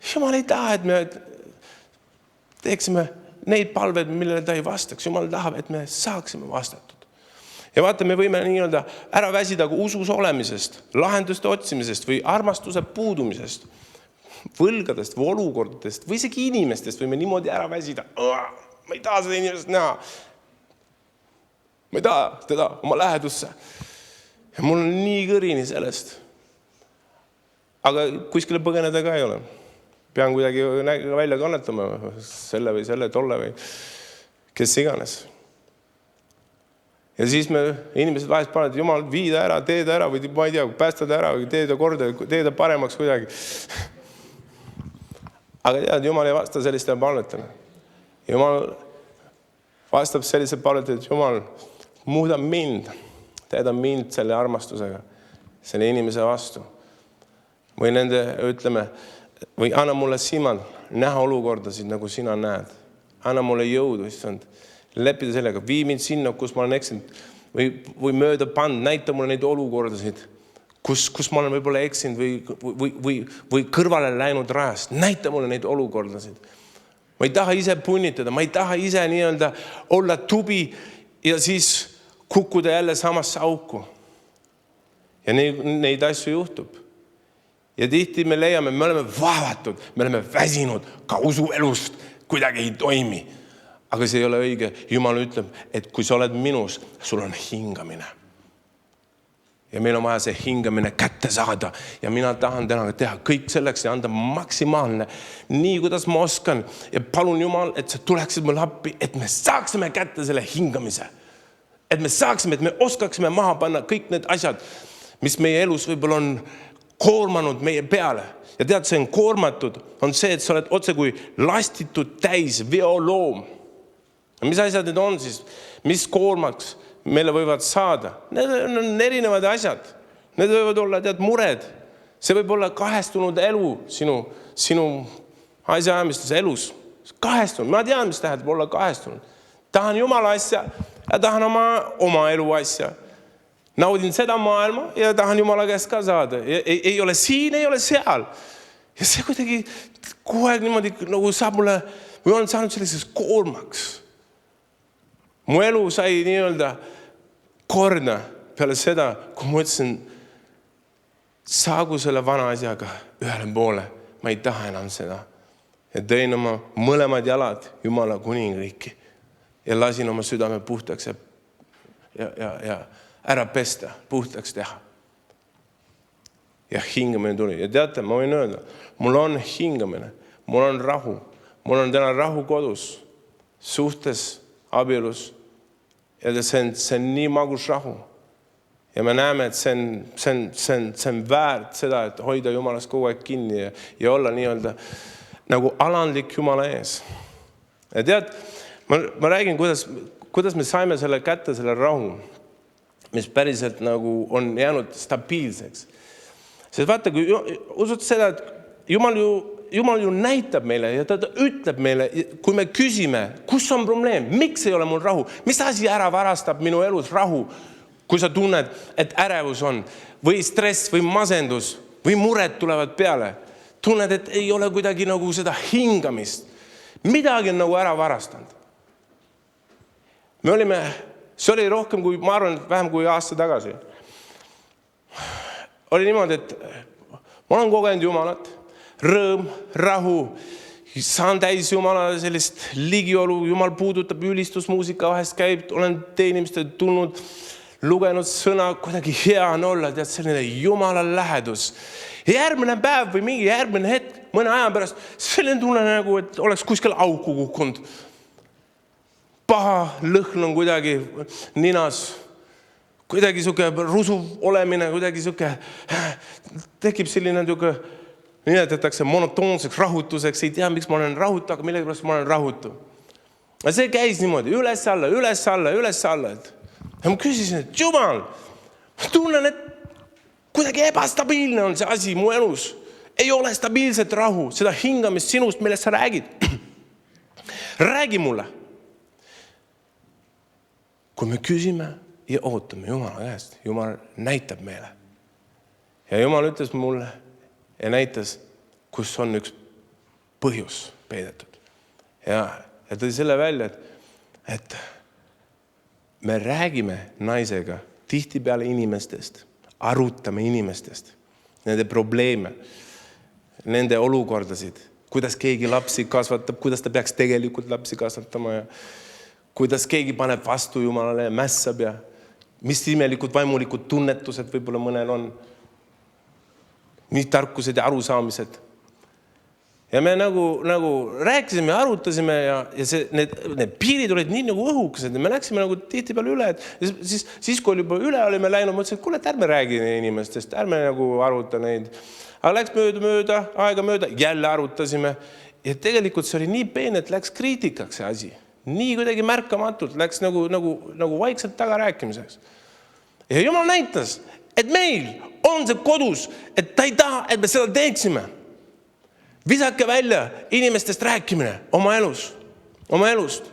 Jumal ei taha, et me teeksime neid palveid, millele ta ei vastaks. Jumal tahab, et me saaksime vastatud. Ja vaata, me võime nii-öelda ära väsida usus olemisest, lahenduste otsimisest või armastuse puudumisest, võlgadest või olukordadest või isegi inimestest võime niimoodi ära väsida. Ma ei taha seda inimest näha. Ma ei taha teda oma lähedusse. Ja mul on nii kõrini sellest. Aga kuskile põgeneda ka ei ole. Pean kuidagi välja kannatama selle või selle, tolle või kes iganes. Ja siis inimesed vahest panevad, Jumal, viida ära, teeda ära või ma ei tea, päästada ära või teeda korda, teeda paremaks kuidagi. Aga tead, Jumal ei vasta sellistele palvetele. Jumal vastab sellise palvetele, et Jumal, muuda mind, teeda mind selle armastusega, selle inimese vastu. Või nende, ütleme, või anna mulle silmad näha olukordasid, nagu sina näed. Anna mulle jõudu, issand. Leppida sellega, vii mind sinna, kus ma olen eksinud. Või mööda pand, näita mulle neid olukordasid, kus ma olen võib-olla eksinud või kõrvale läinud rajast. Näita mulle neid olukordasid. Ma ei taha ise punnitada, ma ei taha ise nii-öelda olla tubi ja siis kukkuda jälle samasse auku. Ja neid asju juhtub. Ja tihti me leiame, me oleme vaevatud, me oleme väsinud, ka usuelust kuidagi ei toimi. Aga see ei ole õige. Jumal ütleb, et kui sa oled minus, sul on hingamine. Ja meil on vaja see hingamine kätte saada. Ja mina tahan täna teha kõik selleks ja anda maksimaalne, nii kuidas ma oskan. Ja palun Jumal, et sa tuleksid mul appi, et me saaksime kätte selle hingamise. Et me saaksime, et me oskaksime maha panna kõik need asjad, mis meie elus võib-olla on koormanud meie peale. Ja tead, see on koormatud, on see, et sa oled otse kui lastitud täis veoloom. Ja mis asjad need on siis? Mis koormaks meile võivad saada? Need on erinevad asjad. Need võivad olla, tead, mured. See võib olla kahestunud elu sinu asjaajamistes elus. Kahestunud. Ma tean, mis tähendab olla kahestunud. Tahan Jumala asja ja tahan oma elu asja. Naudin seda maailma ja tahan Jumala käest ka saada. Ei ole siin, ei ole seal. Ja see kuidagi kogu aeg niimoodi nagu saab mulle, või olen saanud selliseks koormaks. Mu elu sai nii-öelda korda peale seda, kui ma ütlesin, saagu selle vana asjaga ühele poole. Ma ei taha enam seda. Ja tõin oma mõlemad jalad Jumala kuningriiki ja lasin oma südame puhtaks ja ära pesta, puhtaks teha. Ja hingamine tuli. Ja teate, ma võin öelda, mul on hingamine, mul on rahu. Mul on täna rahu kodus, suhtes, abielus. Ja see on nii magus rahu. Ja me näeme, et see on väärt seda, et hoida Jumalast kogu aeg kinni ja olla nii-öelda nagu alandlik Jumala ees. Ja tead, ma räägin, kuidas me saime selle kätte, selle rahu, mis päriselt nagu on jäänud stabiilseks. Sest vaata, kui usud seda, et Jumal ju näitab meile ja ta ütleb meile, kui me küsime, kus on probleem, miks ei ole mul rahu, mis asi ära varastab minu elus rahu, kui sa tunned, et ärevus on, või stress, või masendus, või mured tulevad peale. Tunned, et ei ole kuidagi nagu seda hingamist. Midagi on nagu ära varastanud. See oli rohkem kui, ma arvan, vähem kui aasta tagasi. Oli niimoodi, et ma olen kogenud Jumalat, rõõm, rahu, saan täis Jumala sellist ligiolu, Jumal puudutab ülistusmuusika, vahest käib, olen teenimiste tulnud, lugenud sõna, kuidagi hea on olla, tead, selline Jumala lähedus. Ja järgmine päev või mingi järgmine hetk, mõne aja pärast, selline tunne nagu, et oleks kuskil auku kukkunud. Paha lõhn on kuidagi ninas, kuidagi siuke rusuv olemine, kuidagi siuke, tekib selline niuke, nimetatakse monotoonseks rahutuseks, ei tea, miks ma olen rahutu, aga millegi pärast ma olen rahutu. Ja see käis niimoodi, üles alla. Ja ma küsisin, et Jumal, ma tunnen, et kuidagi ebastabiilne on see asi mu elus. Ei ole stabiilset rahu, seda hingamist sinust, millest sa räägid. Räägi mulle. Kui me küsime ja ootame Jumala käest, Jumal näitab meile. Ja Jumal ütles mulle ja näitas, kus on üks põhjus peidetud. Ja tõi selle välja, et me räägime naisega tihtipeale inimestest, arutame inimestest, nende probleeme, nende olukordasid, kuidas keegi lapsi kasvatab, kuidas ta peaks tegelikult lapsi kasvatama ja kuidas keegi paneb vastu Jumalale ja mässab ja mis imelikud vaimulikud tunnetused võib-olla mõnel on. Mis tarkused ja arusaamised. Ja me nagu rääkisime ja arutasime ja need piirid olid nii nagu õhukesed ja me läksime nagu tihti peale üle, et siis kui juba üle olime läinud, mõtlesin, et kuule, et ärme räägi inimestest, ärme nagu aruta neid. Aga läks aega mööda, jälle arutasime ja tegelikult see oli nii peene, et läks kriitikaks see asi. Nii kuidagi märkamatult läks nagu vaikselt taga rääkimiseks. Ja Jumal näitas, et meil on see kodus, et ta ei taha, et me seda teeksime. Visake välja inimestest rääkimine oma elust.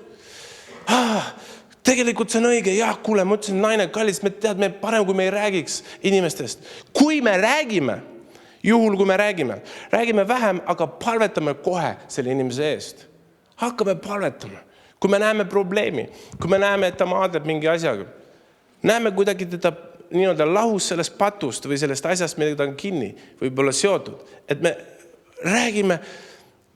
Tegelikult see on õige. Jah, kuule, ma ütlesin, naine, kallis, me tead, me parem, kui me ei räägiks inimestest. Kui me räägime, juhul kui me räägime vähem, aga palvetame kohe selle inimese eest. Hakkame palvetama. Kui me näeme probleemi, kui me näeme, et ta maadleb mingi asjaga, näeme kuidagi teda nii-öelda lahus sellest patust või sellest asjast, millega ta on kinni, võib-olla seotud, et me räägime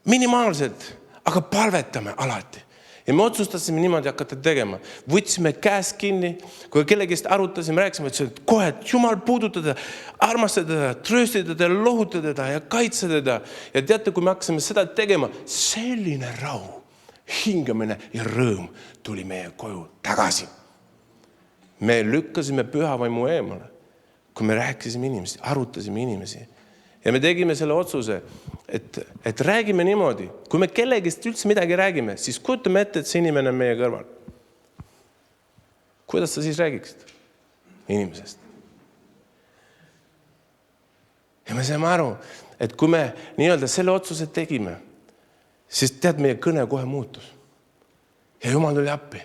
minimaalselt, aga palvetame alati. Ja me otsustasime niimoodi hakata tegema. Võtsime käest kinni, kui kellegist arutasime, rääkisime, et kohe, et Jumal puudutada, armastada teda, trööstada teda, lohutada teda ja kaitse teda. Ja teate, kui me hakkasime seda tegema, selline rahu, hingamine ja rõõm tuli meie koju tagasi. Me lükkasime pühavaimu eemale, kui me rääkisime inimesi, arutasime inimesi. Ja me tegime selle otsuse, et räägime niimoodi. Kui me kellegist üldse midagi räägime, siis kujutame ette, et see inimene on meie kõrval. Kuidas sa siis räägiksid inimesest? Ja me saame aru, et kui me nii-öelda selle otsuse tegime, siis tead, meie kõne kohe muutus. Ja Jumal tuli appi.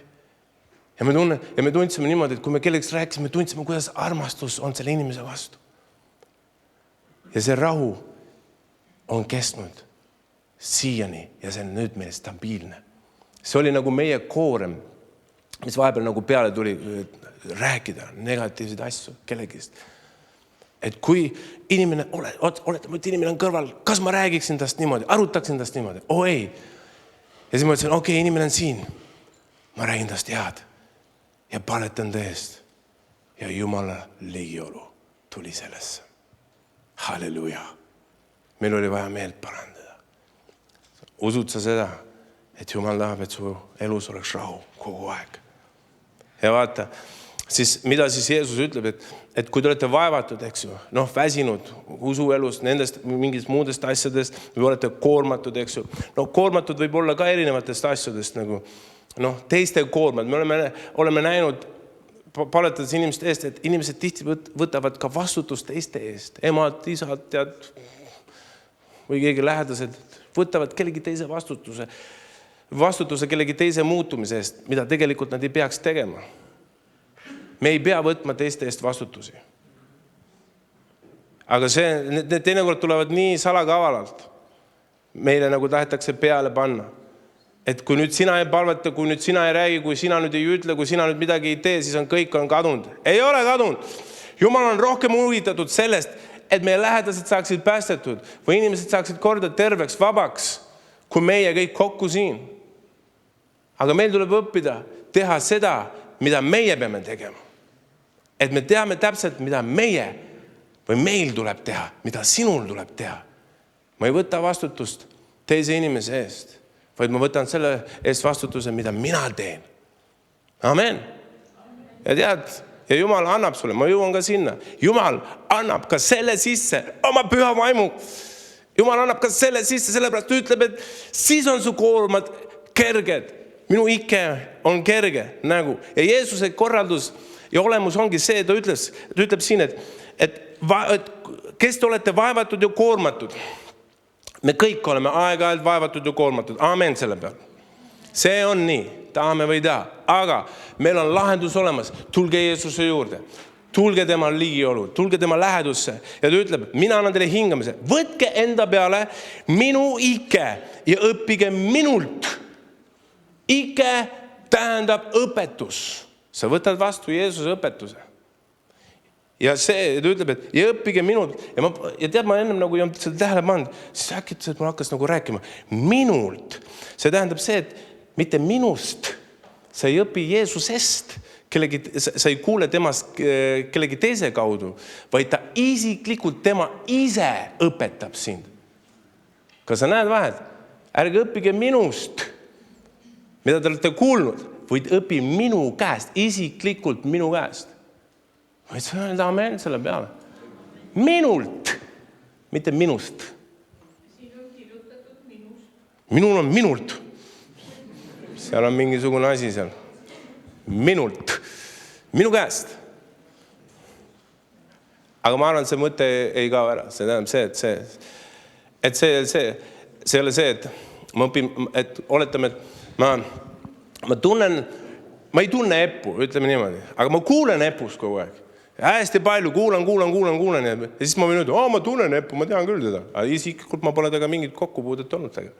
Ja me tundsime niimoodi, et kui me kellegist rääkisime, tundsime, kuidas armastus on selle inimese vastu. Ja see rahu on kestnud siiani ja see on nüüd meil stabiilne. See oli nagu meie koorem, mis vahepeal nagu peale tuli rääkida negatiivseid asju kellegist. Et kui inimene, oletame, et inimene on kõrval, kas ma räägiksin tast niimoodi, arutaksin tast niimoodi? Ei. Ja siis ma ütlesin, okei, inimene on siin. Ma räägin tast head ja paletan teest. Ja Jumala ligiolu tuli sellesse. Halleluja. Meil oli vaja meelt parandada. Usud sa seda, et Jumal tahab, et su elus oleks rahu kogu aeg. Ja vaata, siis mida siis Jeesus ütleb, et kui te olete vaevatud, eks ju, väsinud usuelust, nendest mingist muudest asjadest, või olete koormatud, eks ju. Koormatud võib olla ka erinevatest asjadest, nagu teiste koormad. Me oleme näinud paletades inimeste eest, et inimesed tihti võtavad ka vastutust teiste eest. Emad, isad, tead, või keegi lähedased võtavad kellegi teise vastutuse kellegi teise muutumise eest, mida tegelikult nad ei peaks tegema. Me ei pea võtma teiste eest vastutusi. Aga need teinekord tulevad nii salakavalalt. Meile nagu tahetakse peale panna. Et kui nüüd sina ei palveta, kui nüüd sina ei räägi, kui sina nüüd ei ütle, kui sina nüüd midagi ei tee, siis on kõik kadunud. Ei ole kadunud. Jumal on rohkem huvitatud sellest, et meie lähedased saaksid päästetud või inimesed saaksid korda terveks, vabaks, kui meie kõik kokku siin. Aga meil tuleb õppida teha seda, mida meie peame tegema. Et me teame täpselt, mida meil tuleb teha, mida sinul tuleb teha. Ma ei võta vastutust teise inimese eest, vaid ma võtan selle eest vastutuse, mida mina teen. Amen. Ja tead, ja Jumal annab sulle, ma jõuan ka sinna. Jumal annab ka selle sisse oma püha vaimu. Jumal annab ka selle sisse, sellepärast ütleb, et siis on su koormad kerged. Minu ike on kerge nägu. Ja Jeesuse korraldus ja olemus ongi see, ta ütleb siin, et kes te olete vaevatud ja koormatud. Me kõik oleme aeg-ajalt vaevatud ja koormatud. Amen selle peal. See on nii, tahame või ei taha. Aga meil on lahendus olemas. Tulge Jeesuse juurde. Tulge tema ligiolu. Tulge tema lähedusse. Ja ta ütleb, mina annan teile hingamise. Võtke enda peale minu ike ja õppige minult. Ike tähendab õpetus. Sa võtad vastu Jeesuse õpetuse. Ja see, ta ütleb, et ja õppige minult. Ja tead, ma ennem nagu ei olnud seda tähele pannud, siis äkitselt mul hakkas nagu rääkima. Minult. See tähendab see, et mitte minust, sa ei õpi Jeesusest, sa ei kuule temast kellegi teise kaudu, vaid ta isiklikult, tema ise õpetab sind. Kas sa näed vahet? Ärge õppige minust, mida te olete kuulnud, võid õpi minu käest, isiklikult minu käest. Võid sa öelda amen selle peale. Minult, mitte minust. Minul on minult. Seal on mingisugune asi seal. Minult. Minu käest. Aga ma arvan, see mõte ei kao ära. See tähendab see, et see ei ole see, et ma õpin, et oletame, et ma tunnen, ma ei tunne eppu, ütleme niimoodi, aga ma kuulen epust kogu aeg. Hästi palju kuulan. Ja siis ma võin öelda, ma tunnen eppu, ma tean küll teda. Aga isiklikult ma pole tega mingit kokkupuudet olnud tega.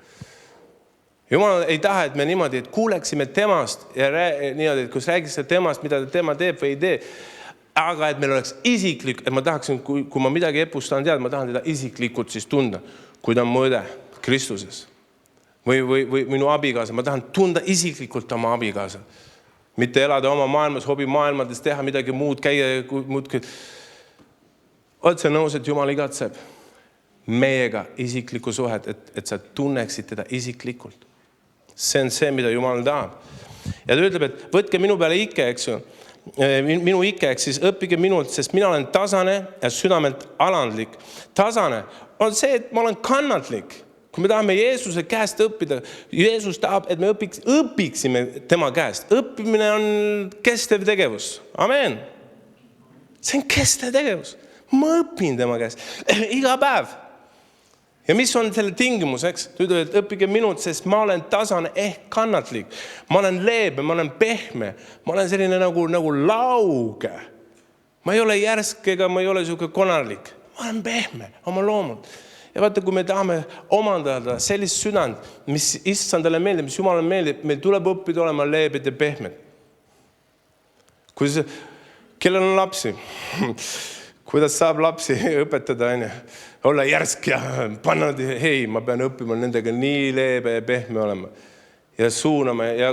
Jumal ei taha, et me niimoodi, et kuuleksime temast ja niimoodi, et kus räägitakse temast, mida tema teeb või ei tee. Aga et meil oleks isiklik, et ma tahaksin, kui ma midagi epust tahan teada, ma tahan teda isiklikult siis tunda, kui ta on mu õde Kristuses. Või minu abikaasa, ma tahan tunda isiklikult oma abikaasa. Mitte elada oma maailmas, hobimaailmades, teha midagi muud, käia muud. Oled sa nõus, et Jumal igatseb meiega isiklikku suhet, et sa tunneksid teda isiklikult. See on see, mida Jumal tahab. Ja ta ütleb, et võtke minu peale ikke, eks ju. Minu ikke, eks siis õppige minult, sest mina olen tasane ja südamelt alandlik. Tasane on see, et ma olen kannatlik. Kui me tahame Jeesuse käest õppida, Jeesus tahab, et me õpiksime tema käest. Õppimine on kestev tegevus. Amen. See on kestev tegevus. Ma õpin tema käest. Iga päev. Ja mis on selle tingimus, eks? Ta ütleb, et õppige minult, sest ma olen tasane ehk kannatlik. Ma olen leebe, ma olen pehme. Ma olen selline nagu lauge. Ma ei ole järsk ega ma ei ole selline konarlik. Ma olen pehme oma loomult. Ja vaata, kui me tahame omandada sellist südant, mis issandale meeldib, mis Jumalale meeldib, meil tuleb õppida olema leebed ja pehmed. Kellel on lapsi? Kuidas saab lapsi õpetada, olla järsk ja panna, hei, ma pean õppima nendega nii leebe ja pehme olema. Ja suunama ja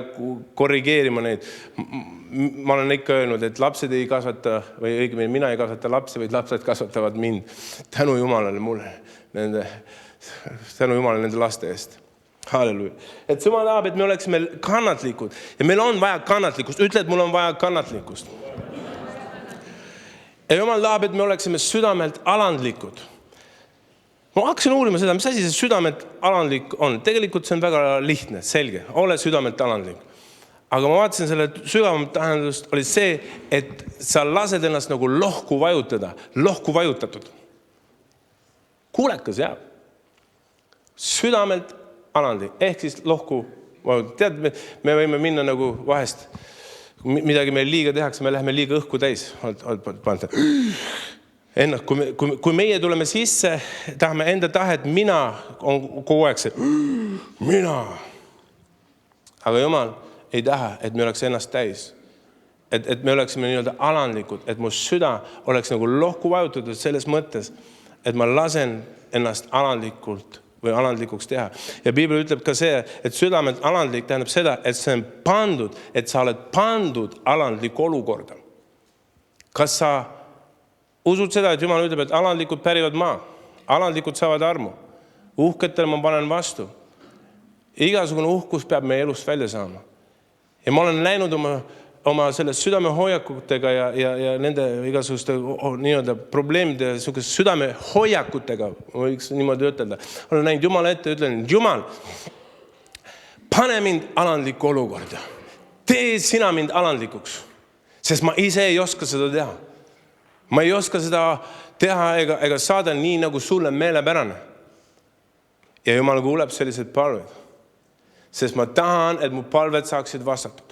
korrigeerima neid. Ma olen ikka öelnud, et lapsed ei kasvata, või õigemini mina ei kasvata lapsi, vaid lapsed kasvatavad mind. Tänu Jumalale mulle. Tänu Jumalale nende laste eest. Halleluja. Et Jumal tahab, et me oleksime kannatlikud. Ja meil on vaja kannatlikust. Ütle, et mul on vaja kannatlikust. Ja Jumal tahab, et me oleksime südamelt alandlikud. Ma hakkasin uurima seda, mis asi see südamelt alandlik on. Tegelikult see on väga lihtne, selge. Ole südamelt alandlik. Aga ma vaatasin selle sügavamat tähendust oli see, et sa lased ennast nagu lohku vajutada. Lohku vajutatud. Kuulekas jääb. Südamelt alandlik. Ehk siis lohku vajutada. Tead, me võime minna nagu vahest, midagi meil liiga tehakse, me läheme liiga õhku täis. Kui meie tuleme sisse, tahame enda tahet, mina on kogu aeg see. Mina. Aga Jumal ei taha, et me oleks ennast täis. Et me oleksime nii-öelda alandlikud, et mu süda oleks nagu lohku vajutatud selles mõttes, et ma lasen ennast alandlikult või alandlikuks teha. Ja Piibel ütleb ka see, et südamelt alandlik tähendab seda, et see on pandud, et sa oled pandud alandlikku olukorda. Kas sa usud seda, et Jumal ütleb, et alandlikud pärivad maa, alandlikud saavad armu, uhketele ma panen vastu. Igasugune uhkus peab meie elust välja saama. Ja ma olen läinud oma selle südame hoiakutega ja nende igasuguste nii-öelda probleemide südame hoiakutega, võiks niimoodi ütelda. Olen näinud Jumala ette ja ütlen, Jumal, pane mind alandlikku olukorda. Tee sina mind alandlikuks, sest ma ise ei oska seda teha. Ma ei oska seda teha ega saada nii, nagu sulle meelepärane. Ja Jumal kuuleb sellised palved, sest ma tahan, et mu palved saaksid vastatud.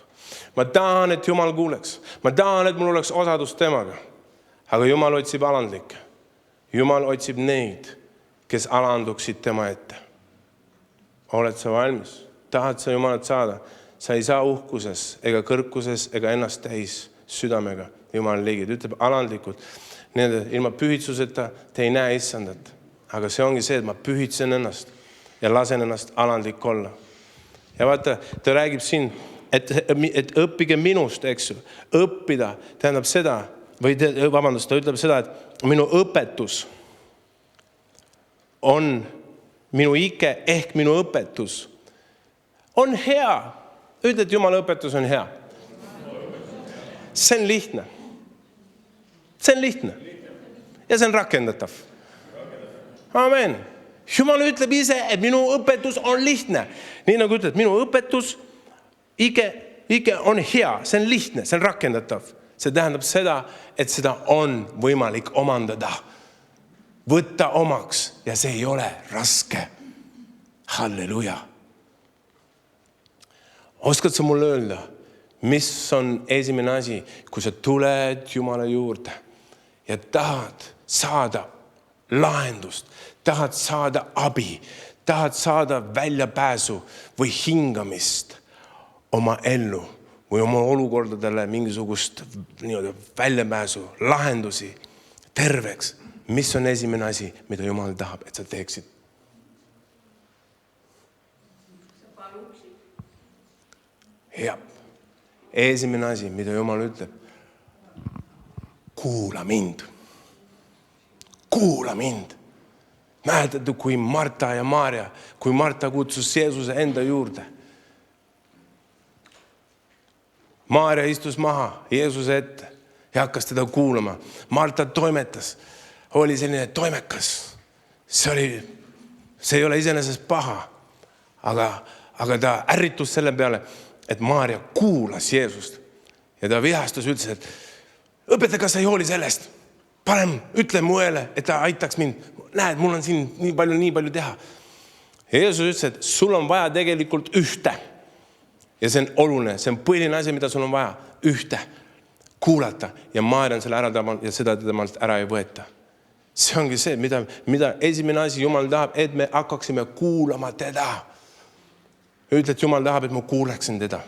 Ma tahan, et Jumal kuuleks. Ma tahan, et mul oleks osadus temaga. Aga Jumal otsib alandlikke. Jumal otsib neid, kes alanduksid tema ette. Oled sa valmis? Tahad sa Jumalat saada? Sa ei saa uhkuses ega kõrkuses ega ennast täis südamega. Jumal liigid, ütleb alandlikult. Ilma pühitsuseta te ei näe issandat. Aga see ongi see, et ma pühitsen ennast ja lasen ennast alandlik olla. Ja vaata, ta räägib siin, et õppige minust, eks ju. Õppida tähendab seda, ta ütleb seda, et minu õpetus on minu ike ehk minu õpetus on hea. Ütle, et Jumala õpetus on hea. See on lihtne. See on lihtne. Ja see on rakendatav. Amen. Jumal ütleb ise, et minu õpetus on lihtne. Nii nagu ütleb, minu õpetus ike on hea. See on lihtne, see on rakendatav. See tähendab seda, et seda on võimalik omandada. Võtta omaks ja see ei ole raske. Halleluja. Oskad sa mulle öelda, mis on esimene asi, kui sa tuled Jumala juurde ja tahad saada lahendust, tahad saada abi, tahad saada väljapääsu või hingamist oma ellu või oma olukordadele mingisugust väljapääsu, lahendusi, terveks. Mis on esimene asi, mida Jumal tahab, et sa teeksid? Ja. Esimene asi, mida Jumal ütleb. Kuula mind. Kuula mind. Mäletate, kui Marta ja Maarja, kui Marta kutsus Jeesuse enda juurde. Maarja istus maha Jeesuse ette ja hakkas teda kuulama. Marta toimetas. Oli selline toimekas. See ei ole iseenesest paha. Aga ta ärritus selle peale, et Maarja kuulas Jeesust. Ja ta vihastus ütles, et õpetaja, kas sa ei hooli sellest? Parem ütle muele, et ta aitaks mind. Näed, mul on siin nii palju teha. Ja Jeesus ütles, et sul on vaja tegelikult ühte. Ja see on oluline, see on põhiline asi, mida sul on vaja. Ühte. Kuulata. Ja Maarja on selle ära tabanud ja seda temalt ära ei võeta. See ongi see, mida esimene asi Jumal tahab, et me hakkaksime kuulama teda. Ütle, et Jumal tahab, et ma kuuleksin teda.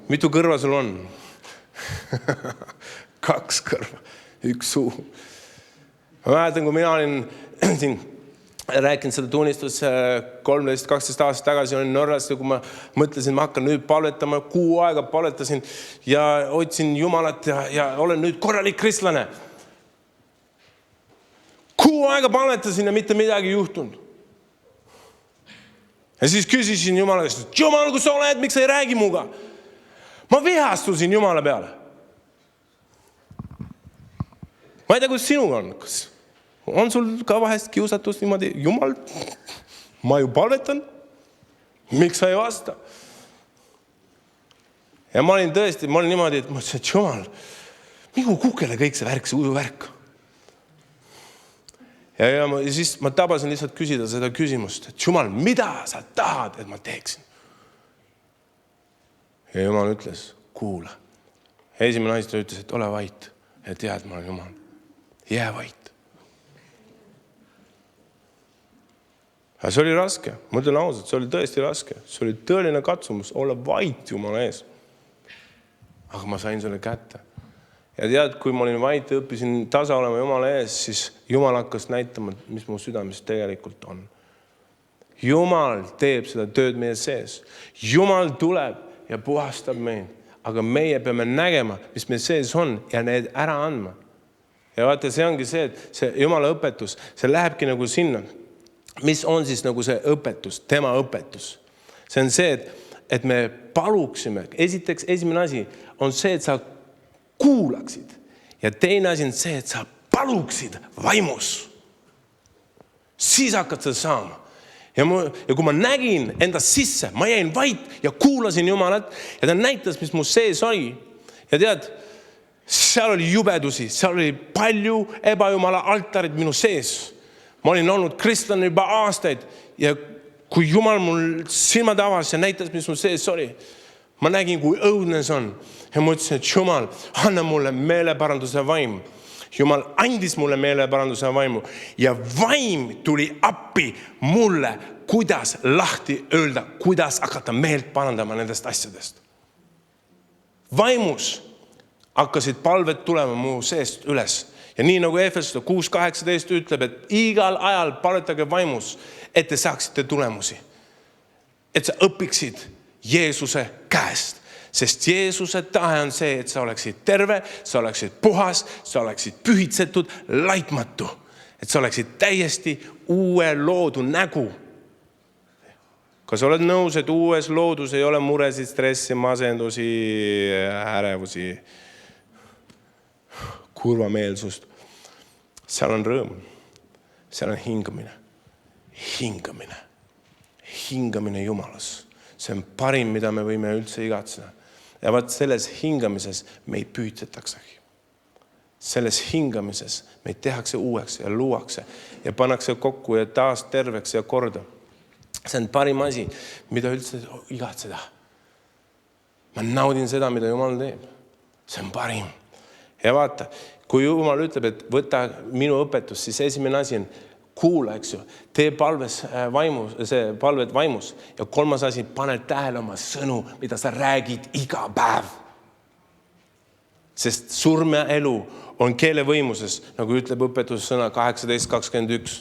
Mitu kõrva sul on? 2 kõrva, 1 suu. Ma mäletan, kui mina olin siin rääkinud seda tunnistust 13-12 aastat tagasi, olin Norras ja kui ma mõtlesin, ma hakkan nüüd palvetama, 6 aega palvetasin ja otsin Jumalat ja olen nüüd korralik kristlane. 6 aega palvetasin ja mitte midagi juhtunud. Ja siis küsisin Jumala käest, Jumal, kus sa oled, miks sa ei räägi muga? Ma vihastusin Jumala peale. Ma ei tea, kus sinuga on. Kas on sul ka vahest kiusatus niimoodi? Jumal, ma ju palvetan. Miks sa ei vasta? Ja ma olin niimoodi, et ma ütlesin, et Jumal, migu kukele kõik see värk, see ujuvärk. Ja siis ma tabasin lihtsalt küsida seda küsimust, et Jumal, mida sa tahad, et ma teeksin? Ja Jumal ütles, kuula. Esimene asi ta ütles, et ole vait ja tea, et ma olen Jumal. Jää vait. Ja see oli raske. Ma ütlen ausalt, see oli tõesti raske. See oli tõeline katsumus olla vait Jumala ees. Aga ma sain selle kätte. Ja tead, kui ma olin vait ja õppisin tasa olema Jumala ees, siis Jumal hakkas näitama, mis mu südames tegelikult on. Jumal teeb seda tööd meie sees. Jumal tuleb ja puhastab meid. Aga meie peame nägema, mis meie sees on ja need ära andma. Ja vaata, see ongi see, et see Jumala õpetus, see lähebki nagu sinna. Mis on siis nagu see õpetus, tema õpetus? See on see, et me paluksime. Esiteks, esimene asi on see, et sa kuulaksid. Ja teine asi on see, et sa paluksid vaimus. Siis hakkad seda saama. Ja kui ma nägin enda sisse, ma jäin vait ja kuulasin Jumalat ja ta näitas, mis mu sees oli. Ja tead, seal oli jubedusi, seal oli palju ebajumala altarid minu sees. Ma olin olnud kristlane juba aastaid ja kui Jumal mul silmad avas ja näitas, mis mu sees oli, ma nägin, kui õudne see on. Ja ma ütlesin, et Jumal, anna mulle meeleparanduse vaim. Jumal andis mulle meeleparanduse vaimu ja vaim tuli appi mulle, kuidas lahti öelda, kuidas hakata meelt parandama nendest asjadest. Vaimus hakkasid palved tulema mu seest üles. Ja nii nagu Efesos 6.18 ütleb, et igal ajal palvetage vaimus, et te saaksite tulemusi. Et sa õpiksid Jeesuse käest. Sest Jeesuse tahe on see, et sa oleksid terve, sa oleksid puhas, sa oleksid pühitsetud, laitmatu. Et sa oleksid täiesti uue loodu nägu. Kas oled nõus, et uues loodus ei ole muresid, stressi, masendusi, ärevusi, kurvameelsust? Seal on rõõm. Seal on hingamine. Hingamine. Hingamine Jumalas. See on parim, mida me võime üldse igatseda. Ja vaat selles hingamises meid püütsetaksegi. Selles hingamises meid tehakse uueks ja luuakse ja pannakse kokku ja taas terveks ja korda. See on parim asi, mida üldse igatseda. Ma naudin seda, mida Jumal teeb. See on parim. Ja vaata, kui Jumal ütleb, et võta minu õpetus, siis esimene asi on kuula, eks ju. Tee palved vaimus. Ja kolmas asi, pane tähele oma sõnu, mida sa räägid iga päev. Sest surm ja elu on keele võimuses, nagu ütleb õpetussõna 18:21.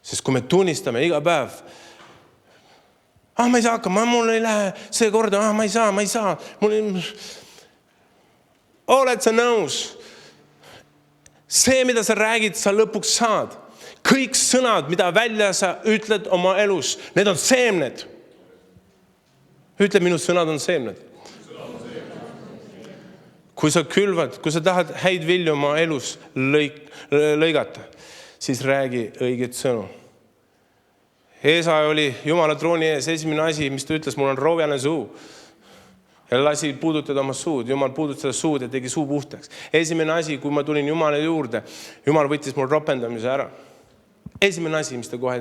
Sest kui me tunnistame iga päev, ma ei saa hakkama, mul ei lähe see korda, ma ei saa. Oled sa nõus? See, mida sa räägid, sa lõpuks saad. Kõik sõnad, mida välja sa ütled oma elus, need on seemned. Ütle, minu sõnad on seemned. Kui sa külvad, kui sa tahad häid vilju oma elus lõigata, siis räägi õiget sõnu. Eesa oli Jumala trooni ees esimene asi, mis ta ütles, mul on roovjane suu. Ja lasi puudutada oma suud. Jumal puudutada suud ja tegi suu puhtaks. Esimene asi, kui ma tulin Jumala juurde, Jumal võttis mul ropendamise ära. Esimene asi, mis ta kohe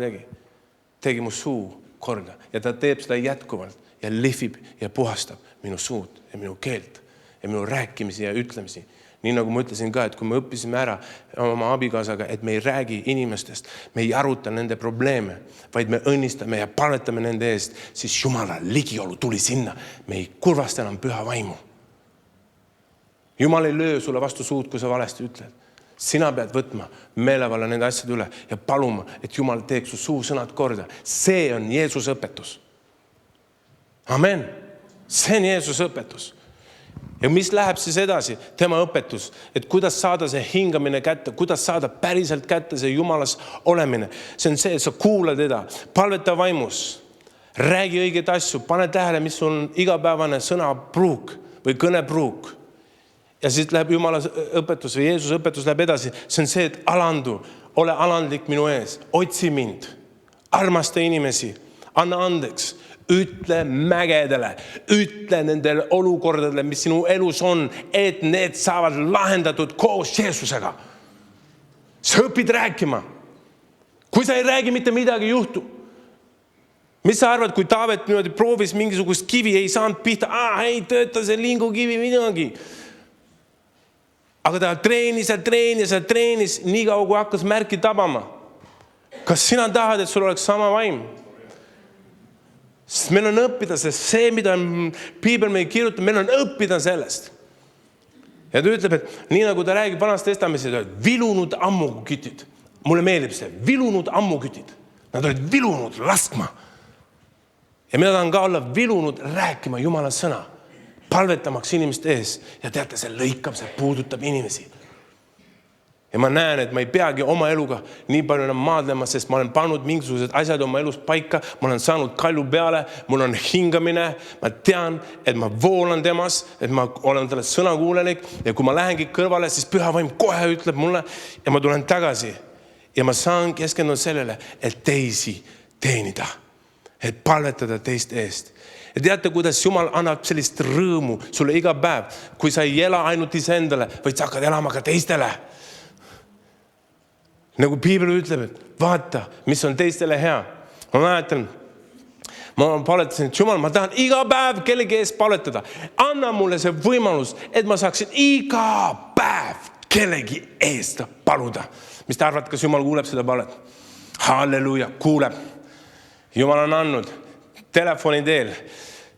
tegi mu suu korda. Ja ta teeb seda jätkuvalt ja lihvib ja puhastab minu suud ja minu keelt ja minu rääkimisi ja ütlemisi. Nii nagu ma ütlesin ka, et kui me õppisime ära oma abikaasaga, et me ei räägi inimestest, me ei aruta nende probleeme, vaid me õnnistame ja palvetame nende eest, siis Jumala ligiolu tuli sinna. Me ei kurvasta enam püha vaimu. Jumal ei löö sulle vastu suud, kui sa valesti ütled. Sina pead võtma meelevalla nende asjad üle ja paluma, et Jumal teeks su suusõnad korda. See on Jeesuse õpetus. Amen. See on Jeesuse õpetus. Ja mis läheb siis edasi? Tema õpetus, et kuidas saada see hingamine kätte, kuidas saada päriselt kätte see Jumalas olemine. See on see, et sa kuula teda, palveta vaimus, räägi õiget asju, pane tähele, mis on igapäevane sõnapruuk või kõnepruuk. Ja siis läheb Jumala õpetus või Jeesuse õpetus läheb edasi. See on see, et alandu, ole alandlik minu ees, otsi mind, armasta inimesi, anna andeks, ütle mägedele, ütle nendele olukordadele, mis sinu elus on, et need saavad lahendatud koos Jeesusega. Sa õpid rääkima. Kui sa ei räägi, mitte midagi ei juhtu. Mis sa arvad, kui Taavet niimoodi proovis mingisugust kivi, ei saanud pihta, ei tööta see lingukivi midagi. Aga ta treenis, nii kaua, kui hakkas märki tabama. Kas sina tahad, et sul oleks sama vaim? Sest meil on õppida, sest see, mida Piibel meil kirjutab, meil on õppida sellest. Ja ta ütleb, et nii nagu ta räägib Vanas Testamendis, vilunud ammukütid. Mulle meeldib see, vilunud ammukütid. Nad olid vilunud laskma. Ja mina tahan ka olla vilunud rääkima Jumala sõna, palvetamaks inimeste ees. Ja teate, see lõikab, see puudutab inimesi. Ja ma näen, et ma ei peagi oma eluga nii palju enam maadlema, sest ma olen pannud mingisugused asjad oma elus paika, ma olen saanud kallu peale, mul on hingamine, ma tean, et ma voolan temas, et ma olen talle sõnakuulelik ja kui ma lähengi kõrvale, siis püha vaim kohe ütleb mulle ja ma tulen tagasi ja ma saan keskenduda sellele, et teisi teenida, et palvetada teiste eest. Ja teate, kuidas Jumal annab sellist rõõmu sulle iga päev, kui sa ei ela ainult iseendale, vaid sa hakkad elama ka teistele. Nagu Piibel ütleb, et vaata, mis on teistele hea. Ma mäletan, ma paletasin, et Jumal, ma tahan iga päev kellegi ees paletada. Anna mulle see võimalus, et ma saaksin iga päev kellegi eest paluda. Mis te arvad, kas Jumal kuuleb seda palet? Halleluja, kuuleb. Jumal on andnud telefoni teel,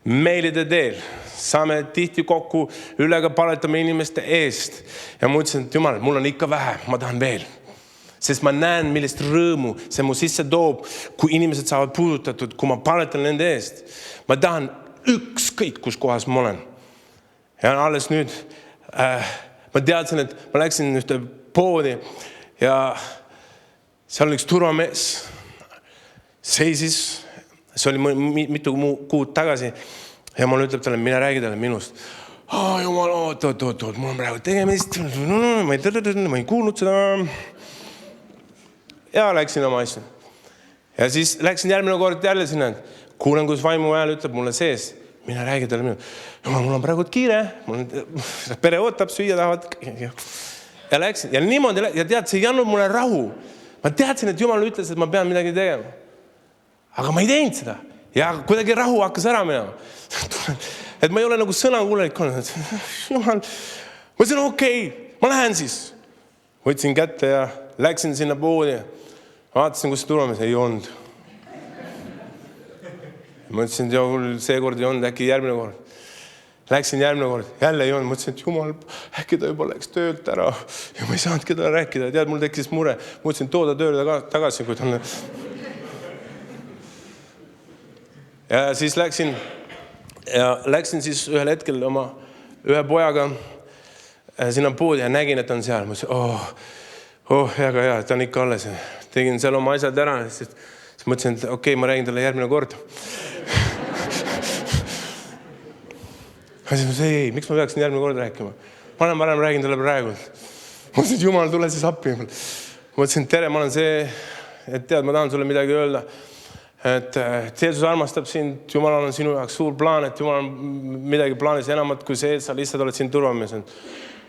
meilide teel. Saame tihti kokku üllega paletame inimeste eest. Ja ma ütlesin, et Jumal, mul on ikka vähe, ma tahan veel. Sest ma näen, millist rõõmu see mu sisse toob, kui inimesed saavad puudutatud, kui ma paletan nende eest. Ma tahan ükskõik, kus kohas ma olen. Ja alles nüüd ma teadsin, et ma läksin ühte poodi ja seal üks turvamees seisis. See oli mitu kuud tagasi ja mul ütleb talle, mine räägi talle minust. Jumal, oot, mul on praegu tegemist. Ma ei kuulnud seda. Ja läksin oma asju. Ja siis läksin järgmine kord jälle sinna. Kuulen, kus vaimu hääl ütleb mulle sees. Mine räägi talle minust. Jumal, mul on praegu kiire. Pere ootab, süüa tahavad. Ja läksin. Ja niimoodi, ja tead, see ei andnud mulle rahu. Ma teadsin, et Jumal ütles, et ma pean midagi tegema. Aga ma ei teinud seda. Ja kuidagi rahu hakkas ära minema. Et ma ei ole nagu sõnakuulelik olnud. Jumal, ma ütlesin, okei, ma lähen siis. Võtsin kätte ja läksin sinna poodi. Vaatasin, kus turvamees ei olnud. Ma ütlesin, et seekord ei olnud, äkki järgmine kord. Läksin järgmine kord, jälle ei olnud. Ma ütlesin, et Jumal, äkki ta juba läks töölt ära. Ja ma ei saanud keda rääkida. Tead, mul tekkis mure. Ma ütlesin, tooda tööle tagasi, kui ta on... Ja siis läksin siis ühel hetkel oma ühe pojaga sinna poodi ja nägin, et on seal. Ma ütlesin, väga hea, ta on ikka alles. Tegin seal oma asjad ära. Siis mõtlesin, et okei, ma räägin talle järgmine kord. Ma ütlesin, ei, miks ma peaksin järgmine kord rääkima? Ma olen räägin talle praegu. Ma ütlesin, et Jumal, tule siis appi. Ma ütlesin, tere, ma olen see, et tead, ma tahan sulle midagi öelda. Et Jeesus armastab sind, Jumal on sinu jaoks suur plaan, et Jumal on midagi plaanis enamat kui see, et sa lihtsalt oled siin turvamees.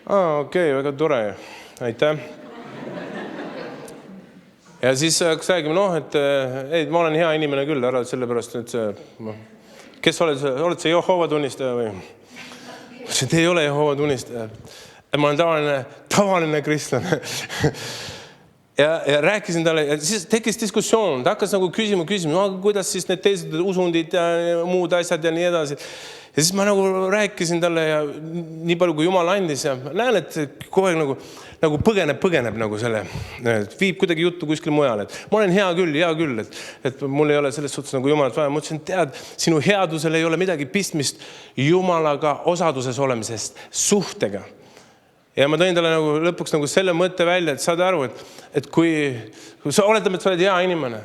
Okei, väga tore. Aitäh. Ja siis räägime, et ma olen hea inimene küll, ära sellepärast, et kes oled see Jehova tunnistaja või? Te ei ole Jehova tunnistaja. Ma olen tavaline kristlane. Ja rääkisin talle, ja siis tekkis diskussioon, ta hakkas nagu küsima, kuidas siis need teised usundid ja muud asjad ja nii edasi. Ja siis ma nagu rääkisin talle ja nii palju, kui Jumal andis ja näen, et kohe nagu põgeneb nagu selle, viib kuidagi juttu kuskil mujal. Ma olen hea küll, et mul ei ole selles suhtes nagu Jumalat vaja. Ma ütlesin, tead, sinu headusel ei ole midagi pistmist Jumalaga osaduses olemisest, suhtega. Ja ma tõin talle nagu lõpuks nagu selle mõtte välja, et saad aru, et kui sa oletame, et sa oled hea inimene,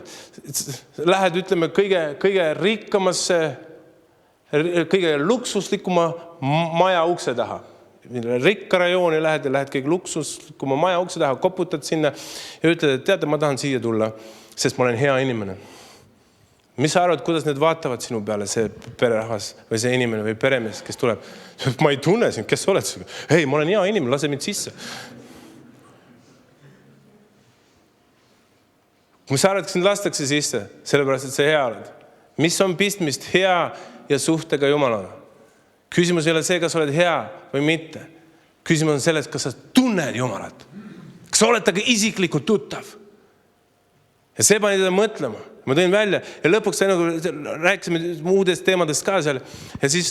lähed, ütleme, kõige rikkamasse, kõige luksuslikuma maja ukse taha. Rikka rajooni lähed kõige luksuslikuma maja ukse taha, koputad sinna ja ütled, et teate, ma tahan siia tulla, sest ma olen hea inimene. Mis sa arvad, kuidas need vaatavad sinu peale, see pererahvas või see inimene või peremees, kes tuleb? Ma ei tunne sind, kes sa oled? Ei, ma olen hea inimene, lase mind sisse. Mis sa arvad, kas sind lastakse sisse, sellepärast, et sa hea oled? Mis on pistmist hea ja suhtega Jumalaga? Küsimus ei ole see, kas oled hea või mitte. Küsimus on selles, kas sa tunned Jumalat. Kas sa oled taga isiklikult tuttav? Ja see pani teda mõtlema. Ma tõin välja ja lõpuks rääkisime muudest teemadest ka seal. Ja siis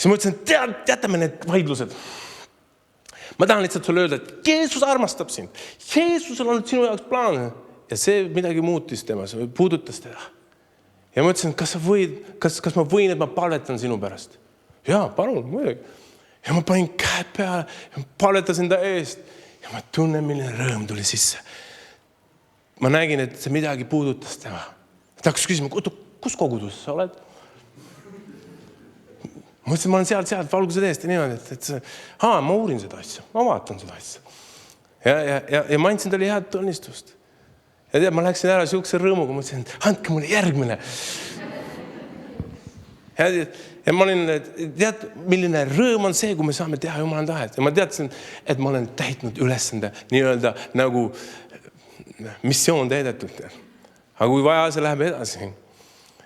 ma ütlesin, teatame need vaidlused. Ma tahan lihtsalt sulle öelda, et Jeesus armastab sind. Jeesusel on sinu jaoks plaan. Ja see midagi muutis temas, puudutas teda. Ja ma ütlesin, kas ma võin, et ma palvetan sinu pärast? Jaa, palun, muidugi. Ja ma panin käed peale ja palvetasin ta eest. Ja ma tunnen, milline rõõm tuli sisse. Ma nägin, et see midagi puudutas tema. Ta hakkas küsima, kus kogudus sa oled? Ma ütlesin, ma olen sealt valgused eest ja niimoodi, ma uurin seda asja, ma vaatan seda asja. Ja ma andsin talle head tunnistust. Ja tead, ma läksin ära siukse rõõmuga, ma ütlesin, andke mulle järgmine. Ja ma olin, tead, milline rõõm on see, kui me saame teha Jumala tahet. Ja ma teadsin, et ma olen täitnud ülesande nii-öelda nagu missioon täidetud. Aga kui vaja, see läheb edasi.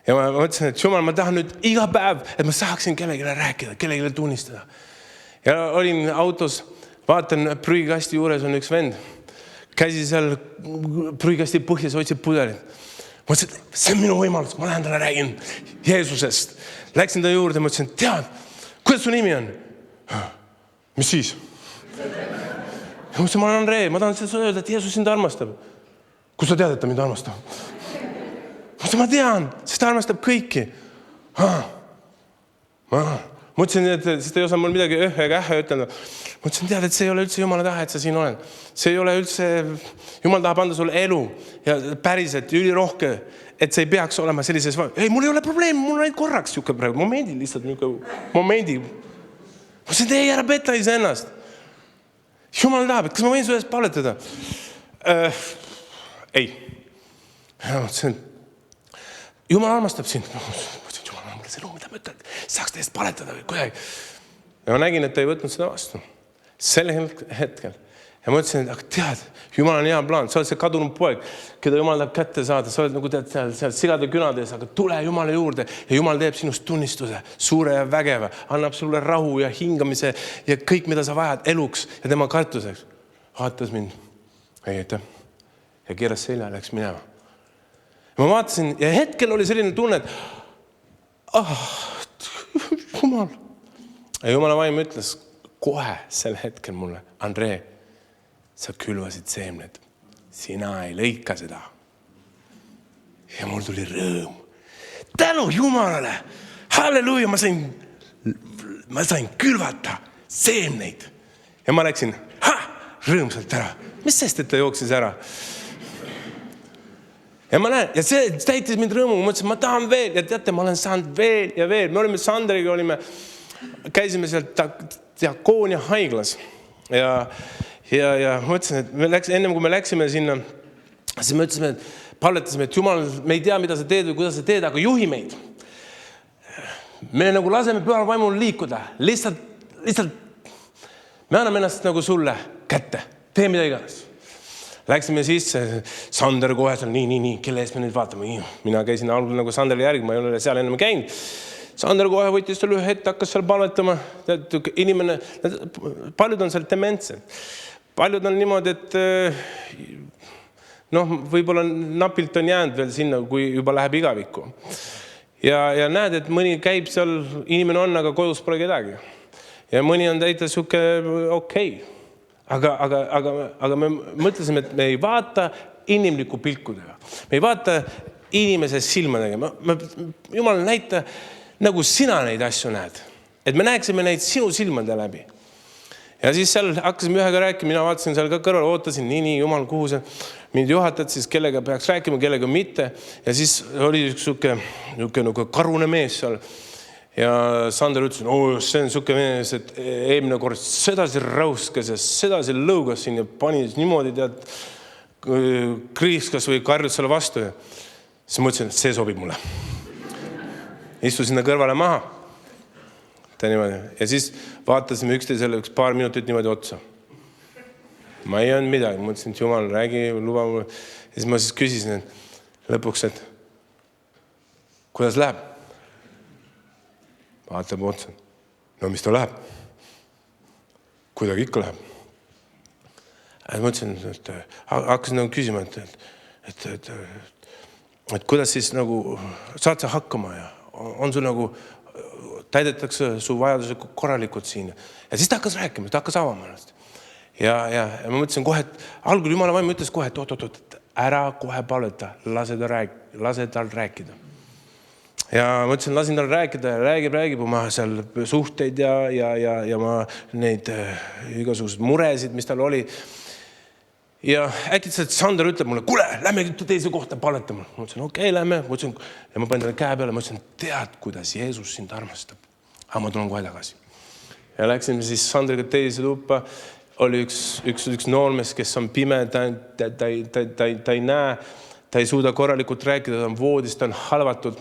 Ja ma mõtlesin, et Jumal, ma tahan nüüd iga päev, et ma saaksin kellelegi rääkida, kellelegi tunnistada. Ja olin autos, vaatan, prügikasti juures on üks vend. Käsi seal prügikasti põhjas, otsib pudelit. Ma mõtlesin, et see on minu võimalus, ma lähen talle räägin Jeesusest. Läksin ta juurde, ma mõtlesin, tead, kuidas su nimi on? Mis siis? Ja mõtlesin, ma olen Andrei, ma tahan seda öelda, et Jeesus sind armastab. Kus sa tead, et ta mind armastab? Ma tean, sest ta armastab kõiki. Mõtlesin, et sest ei osa mul midagi ega ütelda. Mõtlesin, tead, et see ei ole üldse Jumala tahe, et sa siin oled. See ei ole üldse, Jumal tahab anda sulle elu ja päriselt ülirohke, et see ei peaks olema sellises... Ei, mul ei ole probleem, mul on ainult korraks siuke praegu. Momendil lihtsalt momendi. Mõtlesin, ei, ära peta iseennast. Jumal tahab, et kas ma võin su eest paletada? Ei. Mõtlesin, Jumal armastab sind. Jumal on mulle see luu, mida ma ütlen, saaks teist paletada või kuidagi. Ja ma nägin, et ta ei võtnud seda vastu. Sel hetkel. Ja ma ütlesin, et tead, Jumal on hea plaan. Sa oled see kadunud poeg, keda Jumal tahab kätte saada. Sa oled nagu tead seal sigade künades, aga tule Jumala juurde ja Jumal teeb sinust tunnistuse, suure ja vägeva. Annab sulle rahu ja hingamise ja kõik, mida sa vajad eluks ja tema kartuseks. Vaatas mind. Ei, aitäh. Ja keeras selja läks minema. Ma vaatasin ja hetkel oli selline tunne, et Jumal. Ja Jumala vaim ütles kohe sel hetkel mulle, Andrei, sa külvasid seemned. Sina ei lõika seda. Ja mul tuli rõõm. Tänu Jumalale. Halleluuja, ma sain külvata seemneid. Ja ma läksin rõõmsalt ära. Mis sest, et ta jooksis ära? Ja ma näen, ja see täitis mind rõõmu. Ma mõtlesin, ma tahan veel. Ja teate, ma olen saanud veel ja veel. Me olime Sanderiga, käisime seal Diakoonia haiglas. Ja mõtlesin, et ennem kui me läksime sinna, siis me ütlesime, et palletasime, et Jumal, me ei tea, mida sa teed või kuidas sa teed, aga juhi meid. Me nagu laseme pühal vaimul liikuda. Lihtsalt me anname ennast nagu sulle kätte. Tee mida iganes. Läksime sisse, Sander kohe seal, nii, kelle eest me nüüd vaatame. Mina käisin algul nagu Sanderi järgi, ma ei ole seal ennem käinud. Sander kohe võttis seal ühe hetk, hakkas seal palvetama. Inimene, paljud on seal dementsed. Paljud on niimoodi, et võib-olla napilt on jäänud veel sinna, kui juba läheb igavikku. Ja näed, et mõni käib seal, inimene on, aga kodus pole kedagi. Ja mõni on täita suke okei. Aga me mõtlesime, et me ei vaata inimliku pilkudega. Me ei vaata inimese silmadega. Jumal näita, nagu sina neid asju näed. Et me näeksime neid sinu silmade läbi. Ja siis seal hakkasime ühega rääkima, mina vaatasin seal ka kõrval, ootasin, nii, Jumal, kuhu sa mind juhatad, siis kellega peaks rääkima, kellega mitte. Ja siis oli üks nagu karune mees seal. Ja Sander ütles, see on suke mees, et eelmine kord sedasi rauskas ja sedasi lõugas siin ja pani niimoodi, tead, kriiskas või karjud selle vastu. Ja siis mõtlesin, et see sobib mulle. Istu sinna kõrvale maha. Ja siis vaatasime üksteisele üks paar minutit niimoodi otsa. Ma ei olnud midagi. Mõtlesin, et Jumal, räägi, luba mulle. Ja siis ma siis küsisin lõpuks, et kuidas läheb? Vaatab otsa. No mis ta läheb? Kuidagi ikka läheb. Ja mõtlesin, et hakkasin nagu küsima, et kuidas siis nagu saad sa hakkama ja on sul nagu täidetakse su vajadused korralikult siin. Ja siis ta hakkas rääkima, ta hakkas avama ennast. Ja ma mõtlesin kohe, et algul Jumala vaim ütles kohe, et oot, ära kohe paleta, lase tal rääkida. Ja mõtlesin, lasin tal rääkida ja räägib oma seal suhteid ja ma neid igasugused muresid, mis tal oli. Ja äkitselt Sander ütleb mulle, kuule, lähme teise kohta paletama. Ma mõtlesin, okei, lähme. Ja ma panin talle käe peale, mõtlesin, tead, kuidas Jeesus sind armastab. Aga ma tulen kohe tagasi. Ja läksime siis Sandriga teise tuppa. Oli üks noormees, kes on pime, ta ei näe, ta ei suuda korralikult rääkida, ta on voodis, ta on halvatud.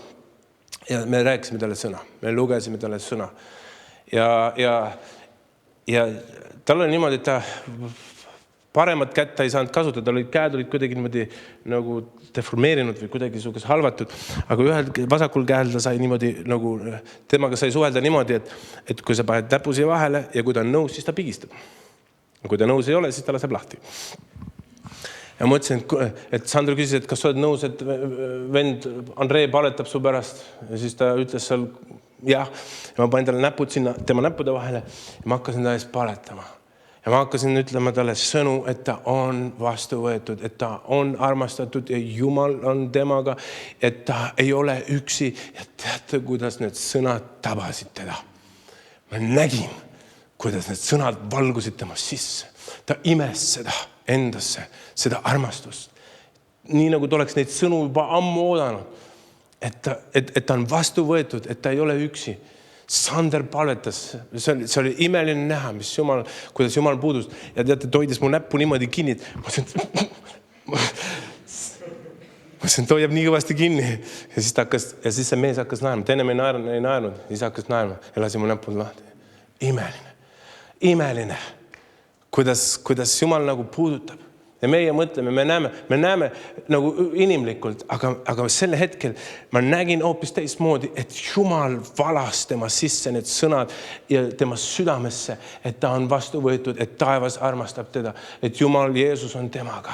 Ja me rääkisime talle sõna. Me lugesime talle sõna. Ja tal oli niimoodi, et ta paremat kätt ta ei saanud kasutada. Käed olid kuidagi niimoodi nagu deformeerinud või kuidagi suhtes halvatud. Aga ühel vasakul käel ta sai niimoodi, nagu temaga sai suhelda niimoodi, et kui sa paned näpu siia vahele ja kui ta on nõus, siis ta pigistab. Ja kui ta nõus ei ole, siis ta laseb lahti. Ja ma mõtlesin, et Sander küsis, et kas sa oled nõus, et vend Andrei paletab su pärast. Ja siis ta ütles seal, jah. Ja ma panin talle näpud sinna tema näppude vahele ja ma hakkasin ta eest paletama. Ja ma hakkasin ütlema talle sõnu, et ta on vastu võetud, et ta on armastatud ja Jumal on temaga, et ta ei ole üksi. Ja teate, kuidas need sõnad tabasid teda. Ma nägin, kuidas need sõnad valgusid tema sisse. Ta imes seda endasse, seda armastust. Nii nagu ta oleks neid sõnu juba ammu oodanud, et ta on vastu võetud, et ta ei ole üksi. Sander palvetas, see oli imeline näha, kuidas Jumal puudus. Ja teate, ta hoidis mu näppu niimoodi kinni. Ma ütlesin, ta hoiab nii kõvasti kinni. Ja siis see mees hakkas naerma. Enne me ei naernud, siis hakkas naerma. Ja lasi mu näpud lahti. Imeline. Kuidas Jumal nagu puudutab. Ja meie mõtleme, me näeme nagu inimlikult, aga selle hetkel ma nägin hoopis teistmoodi, et Jumal valas tema sisse need sõnad ja tema südamesse, et ta on vastu võetud, et taevas armastab teda, et Jumal Jeesus on temaga,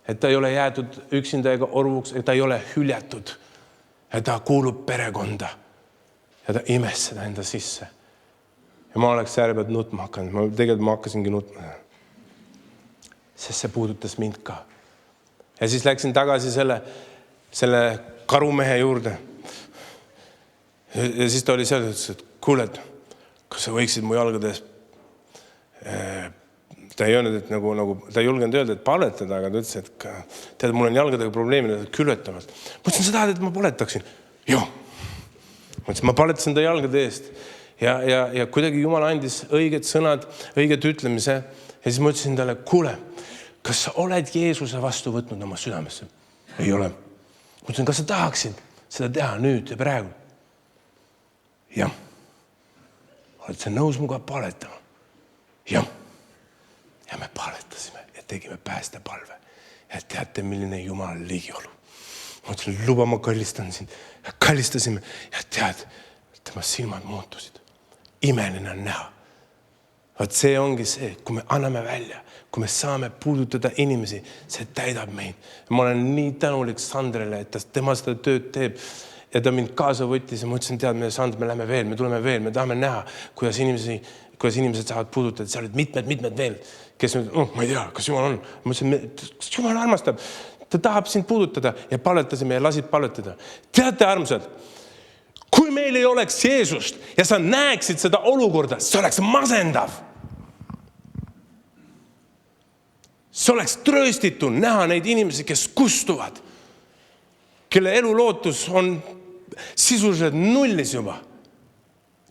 et ta ei ole jäetud üksinda ega orvuks, et ta ei ole hüljatud, et ta kuulub perekonda ja ta imes seda enda sisse. Ja ma oleks järje pealt nutma hakanud, tegelikult ma hakkasingi nutma. Sest see puudutas mind ka. Ja siis läksin tagasi selle karumehe juurde. Ja siis ta oli seal, et kuule, kas sa võiksid mu jalgades, ta ei öelnud, et nagu ta ei julgenud öelda, et palvetada, aga ta ütles, et tead, mul on jalgadega probleemid, et külvetamas. Mõtlesin, sa tahad, et ma paletaksin? Joo. Mõtlesin, ma paletasin ta jalgade eest. Ja kuidagi Jumal andis õiged sõnad, õiged ütlemise. Ja siis ma ütlesin talle, kuule, kas sa oled Jeesuse vastu võtnud oma südamesse? Ei ole. Ma ütlesin, kas sa tahaksid seda teha nüüd ja praegu? Jah. Oled sa nõus muga paletama? Jah. Ja me paletasime ja tegime päästepalve. Ja teate, milline Jumal ligiolu. Ma ütlesin, luba, ma kallistan sind. Ja kallistasime ja tead, tema silmad muutusid. Imeline on näha. Vaat see ongi see, kui me anname välja, kui me saame puudutada inimesi, see täidab meid. Ma olen nii tänulik Sandrele, et tema seda tööd teeb ja ta mind kaasa võttis ja ma ütlesin, tead, Sandr, me läheme veel, me tuleme veel, me tahame näha, kuidas inimesed saavad puudutada. Seal olid mitmed veel, kes ma ei tea, kas Jumal on. Ma ütlesin, Jumal armastab, ta tahab sind puudutada ja palvetasime ja lasid palvetada. Teate, armsad, kui meil ei oleks Jeesust ja sa näeksid seda olukorda, see oleks masendav. See oleks trööstitu näha neid inimesi, kes kustuvad, kelle elulootus on sisuliselt nullis juba.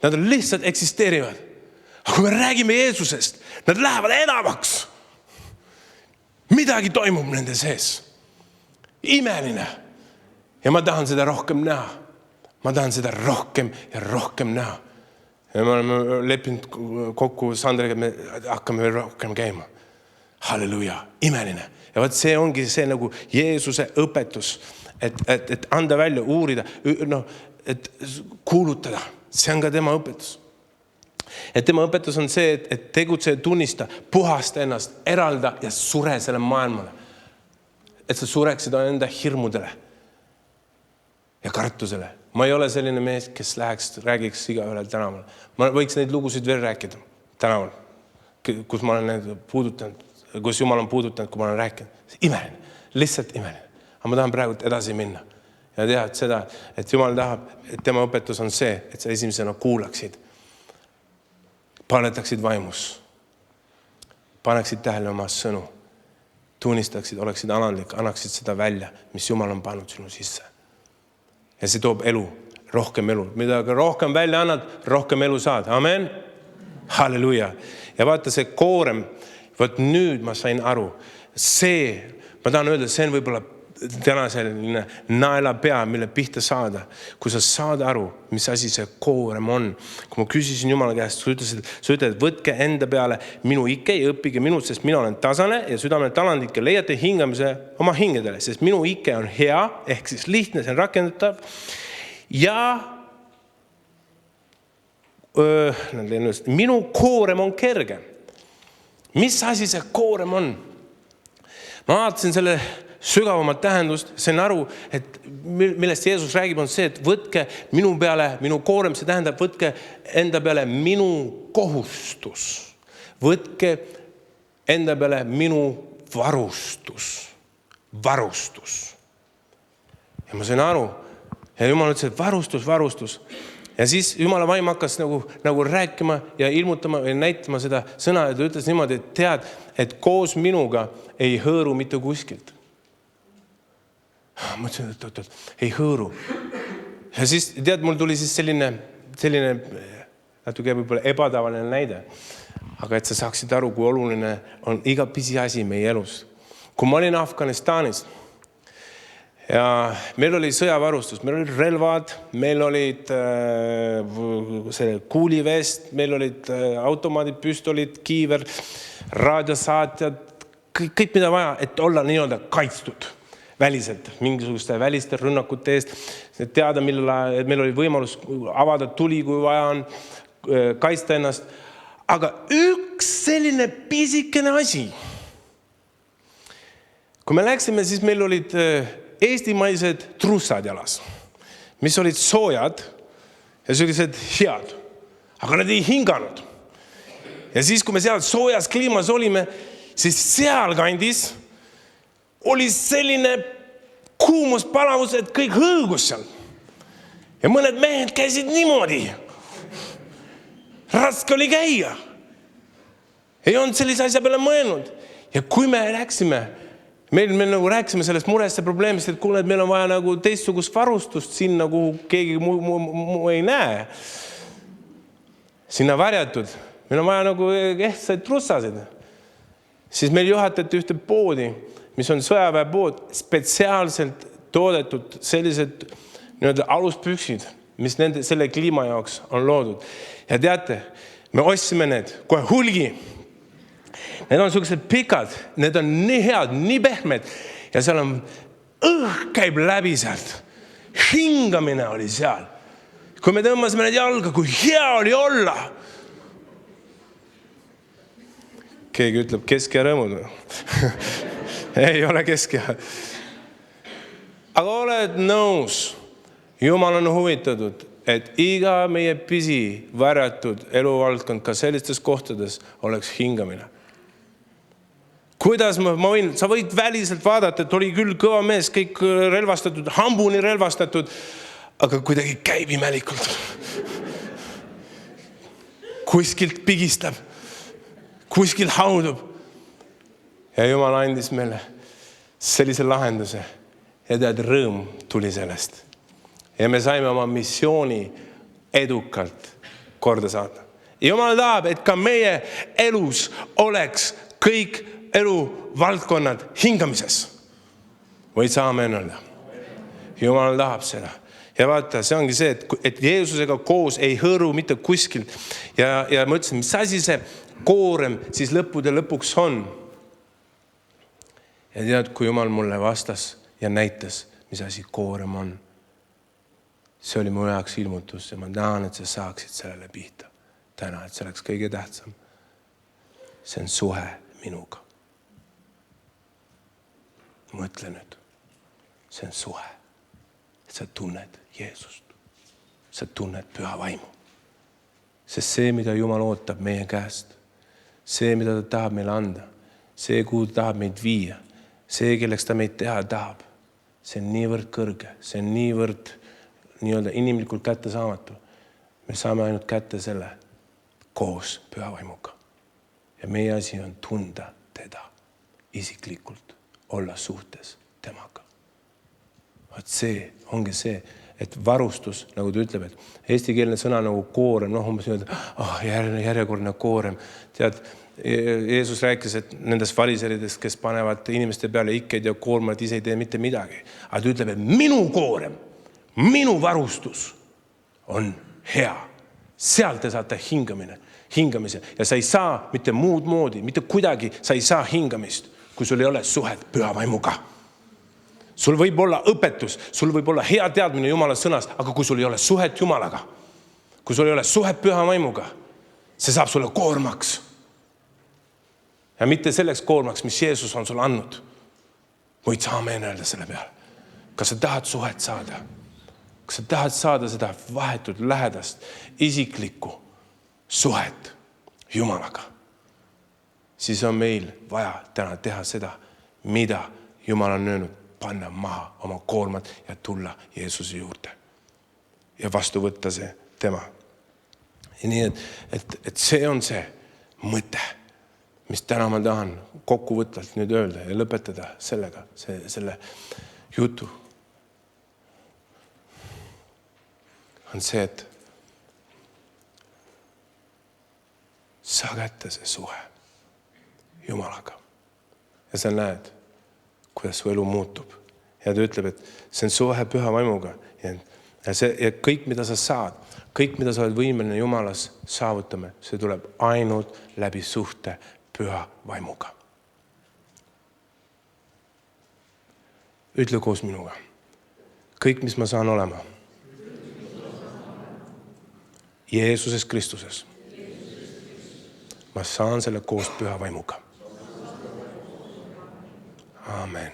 Nad lihtsalt eksisteerivad. Aga kui me räägime Jeesusest, nad lähevad edamaks. Midagi toimub nende sees. Imeline. Ja ma tahan seda rohkem näha. Ma tahan seda rohkem ja rohkem näha. Ja me oleme leppinud kokku Sandriga, et me hakkame rohkem käima. Halleluja, imeline. Ja vaat see ongi see nagu Jeesuse õpetus, et anda välja, uurida, et kuulutada. See on ka tema õpetus. Et tema õpetus on see, et tegutse ja tunnista, puhasta ennast, eralda ja sure selle maailmale. Et sa sureksid enda hirmudele ja kartusele. Ma ei ole selline mees, kes räägiks iga ühel tänaval. Ma võiks neid lugusid veel rääkida tänaval, kus ma olen neid puudutanud, kus Jumal on puudutanud, kui ma olen rääkinud. Imeline, lihtsalt imeline. Aga ma tahan praegu edasi minna ja teha seda, et Jumal tahab, et tema õpetus on see, et sa esimesena kuulaksid, panetaksid vaimus, paneksid tähele oma sõnu, tunnistaksid, oleksid alandlik, annaksid seda välja, mis Jumal on pannud sinu sisse. Ja see toob elu, rohkem elu. Mida rohkem välja annad, rohkem elu saad. Amen. Halleluja. Ja vaata see koorem, vaat nüüd ma sain aru. Ma tahan öelda, see on võib-olla täna selline naela pea, mille pihta saada. Kui sa saad aru, mis asi see koorem on. Kui ma küsisin Jumala käest, sa ütled, võtke enda peale minu ikke ja õppige minut, sest mina olen tasane ja südamel talandlik ja leiate hingamise oma hingedele, sest minu ikke on hea, ehk siis lihtne, see on rakendatav. Ja minu koorem on kerge. Mis asi see koorem on? Ma vaatasin selle sügavamat tähendust, sain aru, et millest Jeesus räägib, on see, et võtke minu peale, minu koorem, see tähendab, võtke enda peale minu kohustus. Võtke enda peale minu varustus. Ja ma sain aru ja Jumal ütles, et varustus. Ja siis Jumala vaim hakkas nagu rääkima ja ilmutama ja näitama seda sõna ja ta ütles niimoodi, et tead, et koos minuga ei hõõru mitte kuskilt. Ma ütlesin, et ei hõõru. Ja siis tead, mul tuli siis selline natuke võib-olla ebatavaline näide. Aga et sa saaksid aru, kui oluline on iga pisiasi meie elus. Kui ma olin Afganistanis ja meil oli sõjavarustus, meil olid relvad, meil olid kuulivest, meil olid automaadid, püstolid, kiiver, raadiosaatjad, kõik mida vaja, et olla nii-öelda kaitstud väliselt, mingisuguste väliste rünnakute eest, teada, millal meil oli võimalus avada tuli, kui vaja on, kaitsta ennast. Aga üks selline pisikene asi. Kui me läksime, siis meil olid eestimaised trussad jalas, mis olid soojad ja sellised head, aga nad ei hinganud. Ja siis, kui me seal soojas kliimas olime, siis seal kandis oli selline kuumus, palavus, et kõik hõõgus seal. Ja mõned mehed käisid niimoodi. Raske oli käia. Ei olnud sellise asja peale mõelnud. Ja kui me läksime, meil nagu rääkisime sellest murest ja probleemist, et kuule, et meil on vaja nagu teistsugust varustust sinna, kuhu keegi muu ei näe. Sinna varjatud. Meil on vaja nagu ehtsaid trussasid. Siis meil juhatati ühte poodi, mis on sõjaväepood, spetsiaalselt toodetud sellised aluspüksid, mis selle kliima jaoks on loodud. Ja teate, me ostsime need kohe hulgi. Need on sellised pikad, need on nii head, nii pehmed ja seal on käib läbi sealt. Hingamine oli seal. Kui me tõmbasime need jalga, kui hea oli olla. Keegi ütleb kesk ja rõõmud. Ei ole kesk ja. Aga oled nõus. Jumal on huvitatud, et iga meie pisi värjatud eluvaldkond ka sellistes kohtades oleks hingamine. Kuidas ma võin, sa võid väliselt vaadata, et oli küll kõva mees, kõik relvastatud, hambuni relvastatud, aga kuidagi käib imelikult. Kuskilt pigistab, kuskilt haudub. Ja Jumal andis meile sellise lahenduse ja tead, rõõm tuli sellest. Ja me saime oma missiooni edukalt korda saada. Jumal tahab, et ka meie elus oleks kõik eluvaldkonnad hingamises. Võid sa aamen öelda. Jumal tahab seda. Ja vaata, see ongi see, et Jeesusega koos ei hõõru mitte kuskil. Ja ma ütlesin, mis asi see koorem siis lõppude lõpuks on. Ja tead, kui Jumal mulle vastas ja näitas, mis asi koorem on. See oli mu jaoks ilmutus ja ma tahan, et sa saaksid sellele pihta. Täna, et see oleks kõige tähtsam. See on suhe minuga. Mõtle nüüd. See on suhe. Et sa tunned Jeesust. Sa tunned püha vaimu. Sest see, mida Jumal ootab meie käest, see, mida ta tahab meile anda, see, kuhu ta tahab meid viia, see, kelleks ta meid teha tahab, see on niivõrd kõrge, see on niivõrd nii-öelda inimlikult kätte saamatu. Me saame ainult kätte selle koos püha vaimuga. Ja meie asi on tunda teda isiklikult, olla suhtes temaga. Vaat see ongi see, et varustus, nagu ta ütleb, et eestikeelne sõna nagu koorem, umbes järjekordne koorem. Tead, Jeesus rääkis, et nendest fariseeridest, kes panevad inimeste peale ikkeid ja koormad, ise ei tee mitte midagi. Aga ta ütleb, et minu koorem, minu varustus on hea. Sealt te saate hingamise. Ja sa ei saa mitte muud moodi, mitte kuidagi sa ei saa hingamist, kui sul ei ole suhet püha vaimuga. Sul võib olla õpetus, sul võib olla hea teadmine Jumala sõnast, aga kui sul ei ole suhet Jumalaga, kui sul ei ole suhet püha vaimuga, see saab sulle koormaks. Ja mitte selleks koormaks, mis Jeesus on sulle andnud. Võid sa aamen öelda selle peale. Kas sa tahad suhet saada? Kas sa tahad saada seda vahetut, lähedast, isiklikku suhet Jumalaga? siis on meil vaja täna teha seda, mida Jumal on öelnud, panna maha oma koormad ja tulla Jeesuse juurde ja vastu võtta see tema. Ja nii, et see on see mõte, mis täna ma tahan kokkuvõtvalt nüüd öelda ja lõpetada sellega, selle jutu. On see, et saa kätte see suhe Jumalaga. Ja sa näed, kuidas su elu muutub. Ja ta ütleb, et see on suhe püha vaimuga. Ja kõik, mida sa saad, kõik, mida sa oled võimeline Jumalas saavutame, see tuleb ainult läbi suhte püha vaimuga. Ütle koos minuga. Kõik, mis ma saan olema. Jeesuses Kristuses. Ma saan selle koos püha vaimuga. Amen.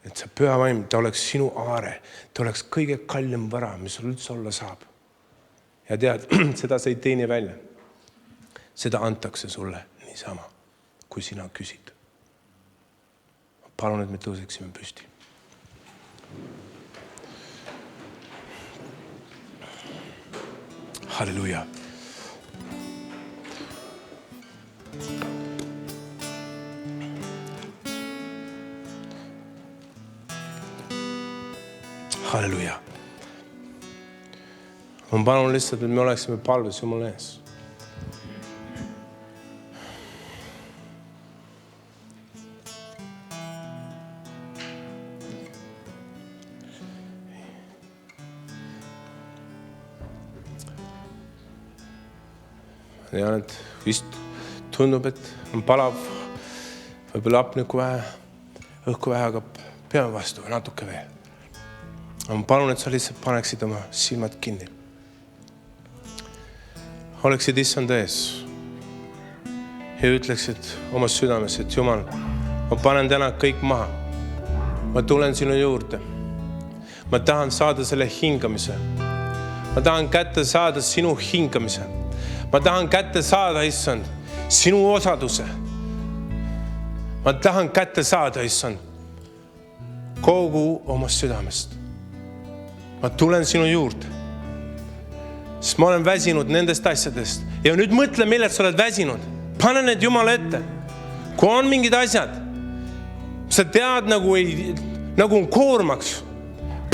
Et see püha vaim, ta oleks sinu aare, ta oleks kõige kallim vara, mis sul üldse olla saab. Ja tead, seda sa ei teeni välja. Seda antakse sulle niisama, kui sina küsid. Palun, et me tõuseksime püsti. Halleluja. Halleluja. Ma palun lihtsalt, et me oleksime palves Jumala ees. Ja et vist tundub, et on palav, võib-olla hapnikku vähe, õhku vähe, aga peame vastu natuke veel. Ma palun, et sa lihtsalt paneksid oma silmad kinni. Oleksid issand ees ja ütleksid oma südames, et Jumal, ma panen täna kõik maha. Ma tulen sinu juurde. Ma tahan saada selle hingamise. Ma tahan kätte saada sinu hingamise. Ma tahan kätte saada, issand, sinu osaduse. Ma tahan kätte saada, issand, kogu oma südamest. Ma tulen sinu juurde, sest ma olen väsinud nendest asjadest. Ja nüüd mõtle, millest sa oled väsinud. Pane need Jumala ette. Kui on mingid asjad, sa tead nagu on koormaks,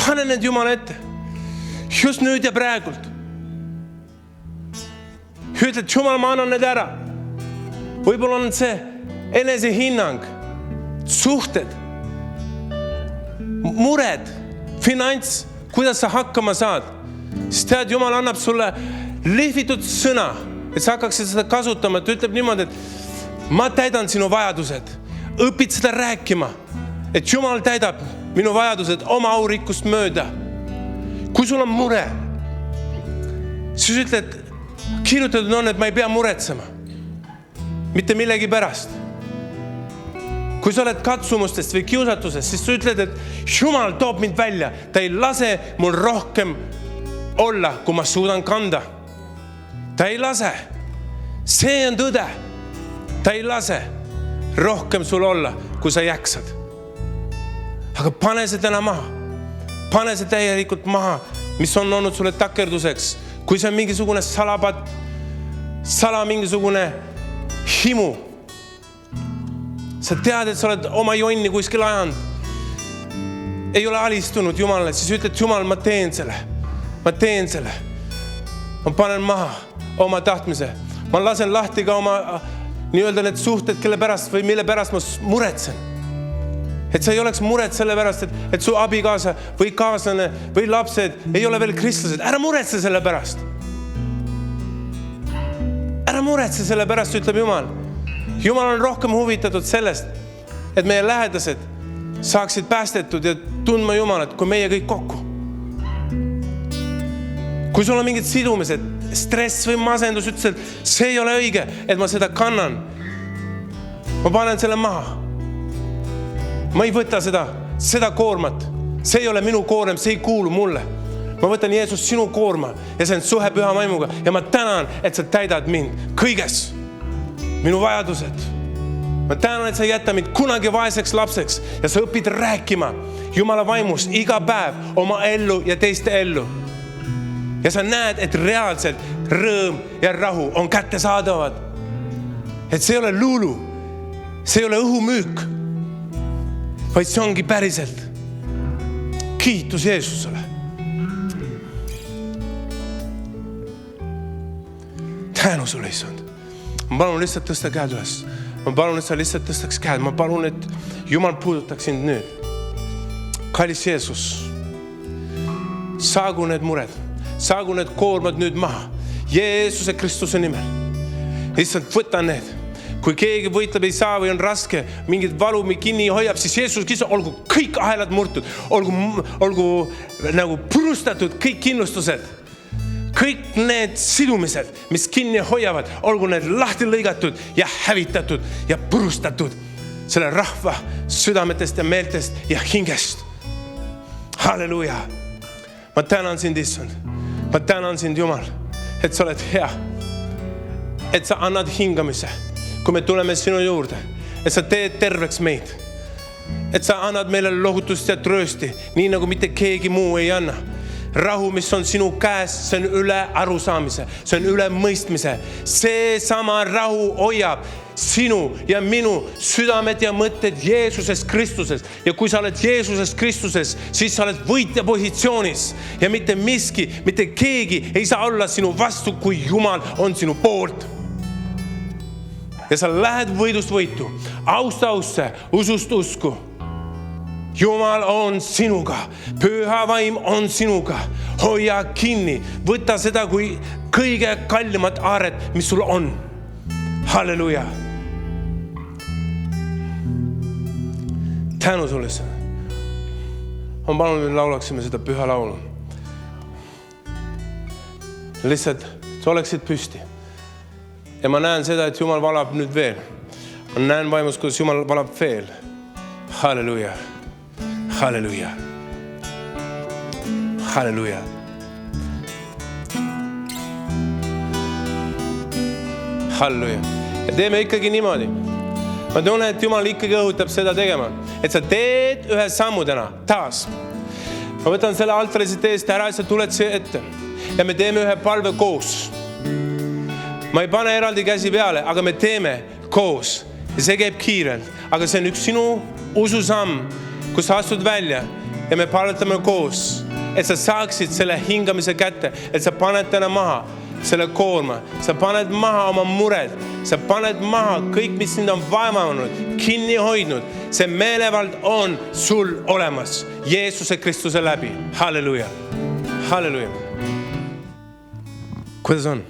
pane need Jumala ette. Just nüüd ja praegult. Ütled, Jumal, ma annan need ära. Võib-olla on see enesehinnang, suhted, mured, finants, kuidas sa hakkama saad. Sest tead, Jumal annab sulle lihvitud sõna, et sa hakkaksid seda kasutama. Ta ütleb niimoodi, et ma täidan sinu vajadused. Õpid seda rääkima, et Jumal täidab minu vajadused oma aurikkust mööda. Kui sul on mure, siis ütled, kirjutatud on, et ma ei pea muretsema. Mitte millegi pärast. Kui sa oled katsumustest või kiusatusest, siis sa ütled, et Jumal toob mind välja. Ta ei lase mul rohkem olla, kui ma suudan kanda. Ta ei lase. See on tõde. Ta ei lase rohkem sul olla, kui sa jaksad. Aga pane see täna maha. Pane see täielikult maha, mis on olnud sulle takerduseks. Kui see on mingisugune mingisugune himu. Sa tead, et sa oled oma jonni kuskil ajanud. Ei ole alistunud Jumalale, siis ütled, Jumal, ma teen selle. Ma teen selle. Ma panen maha oma tahtmise. Ma lasen lahti ka oma nii-öelda need suhted, kelle pärast või mille pärast ma muretsen. Et sa ei oleks muret selle pärast, et su abikaasa või kaaslane või lapsed ei ole veel kristlased. Ära muretse selle pärast. Ära muretse selle pärast, ütleb Jumal. Jumal on rohkem huvitatud sellest, et meie lähedased saaksid päästetud ja tundma Jumalat, kui meie kõik kokku. Kui sul on mingid sidumised, stress või masendus, ütles, et see ei ole õige, et ma seda kannan. Ma panen selle maha. Ma ei võta seda koormat. See ei ole minu koorem, see ei kuulu mulle. Ma võtan Jeesus sinu koorma ja see on suhe püha vaimuga ja ma tänan, et sa täidad mind kõiges. minu vajadused. Ma tänan, et sa ei jäta mind kunagi vaeseks lapseks ja sa õpid rääkima Jumala vaimust iga päev oma ellu ja teiste ellu. Ja sa näed, et reaalselt rõõm ja rahu on kättesaadavad. Et see ei ole luulu, see ei ole õhumüük, vaid see ongi päriselt. Kiitus Jeesusele. Tänu sulle, Issand. Ma palun lihtsalt tõsta käed üles. Ma palun, et sa lihtsalt tõstaks käed. Ma palun, et Jumal puudutaks sind nüüd. Kallis Jeesus, saagu need mured, saagu need koormad nüüd maha. Jeesuse Kristuse nimel. Lihtsalt võta need. Kui keegi võitleb ei saa või on raske, mingid valumi kinni hoiab, siis Jeesus Kristus, olgu kõik ahelad murtud, olgu nagu purustatud kõik kindlustused. Kõik need sidumised, mis kinni hoiavad, olgu need lahti lõigatud ja hävitatud ja purustatud selle rahva südametest ja meeltest ja hingest. Halleluja. Ma tänan sind, Issand. Ma tänan sind, Jumal, et sa oled hea. Et sa annad hingamise, kui me tuleme sinu juurde. Et sa teed terveks meid. Et sa annad meile lohutust ja tröösti, nii nagu mitte keegi muu ei anna. Rahu, mis on sinu käes, see on üle arusaamise, see on üle mõistmise. See sama rahu hoiab sinu ja minu südamed ja mõtted Jeesuses Kristuses. Ja kui sa oled Jeesuses Kristuses, siis sa oled võitja positsioonis. Ja mitte miski, mitte keegi ei saa olla sinu vastu, kui Jumal on sinu poolt. Ja sa lähed võidust võitu, austa ausse, usust usku. Jumal on sinuga, püha vaim on sinuga, hoia kinni, võta seda kui kõige kallimat aaret, mis sul on. Halleluja. Tänu sulle. Ma palun, et laulaksime seda püha laulu. Lihtsalt, sa oleksid püsti. Ja ma näen seda, et Jumal valab nüüd veel. Ma näen vaimus, kuidas Jumal valab veel. Halleluja. Halleluja. Halleluja. Halleluja. Ja teeme ikkagi niimoodi. Ma tunnen, et Jumal ikkagi õhutab seda tegema. Et sa teed ühe sammu täna, taas. Ma võtan selle altari siit eest ära ja sa tuled siia ette. Ja me teeme ühe palve koos. Ma ei pane eraldi käsi peale, aga me teeme koos. Ja see käib kiirelt. Aga see on üks sinu ususamm, kus sa astud välja ja me palvetame koos, et sa saaksid selle hingamise kätte, et sa paned täna maha selle koorma, sa paned maha oma mured, sa paned maha kõik, mis sind on vaevanud, kinni hoidnud. See meelevald on sul olemas Jeesuse Kristuse läbi. Halleluja. Halleluja. Kuidas on?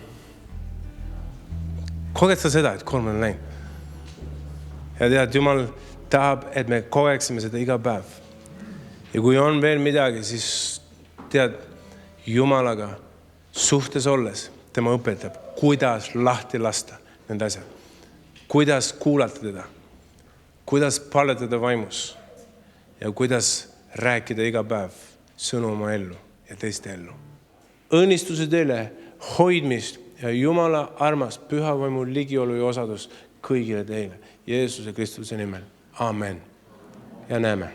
Koged sa seda, et koorm on läinud? Ja tead, Jumal tahab, et me kogeksime seda iga päev. Ja kui on veel midagi, siis tead, Jumalaga suhtes olles, tema õpetab, kuidas lahti lasta need asjad. Kuidas kuulata teda, kuidas palvetada vaimus ja kuidas rääkida iga päev sõnu oma ellu ja teiste ellu. Õnnistuse teile, hoidmist ja Jumala armas püha vaimu ligiolu ja osadus kõigile teile. Jeesuse Kristuse nimel. Amen. Ja näeme.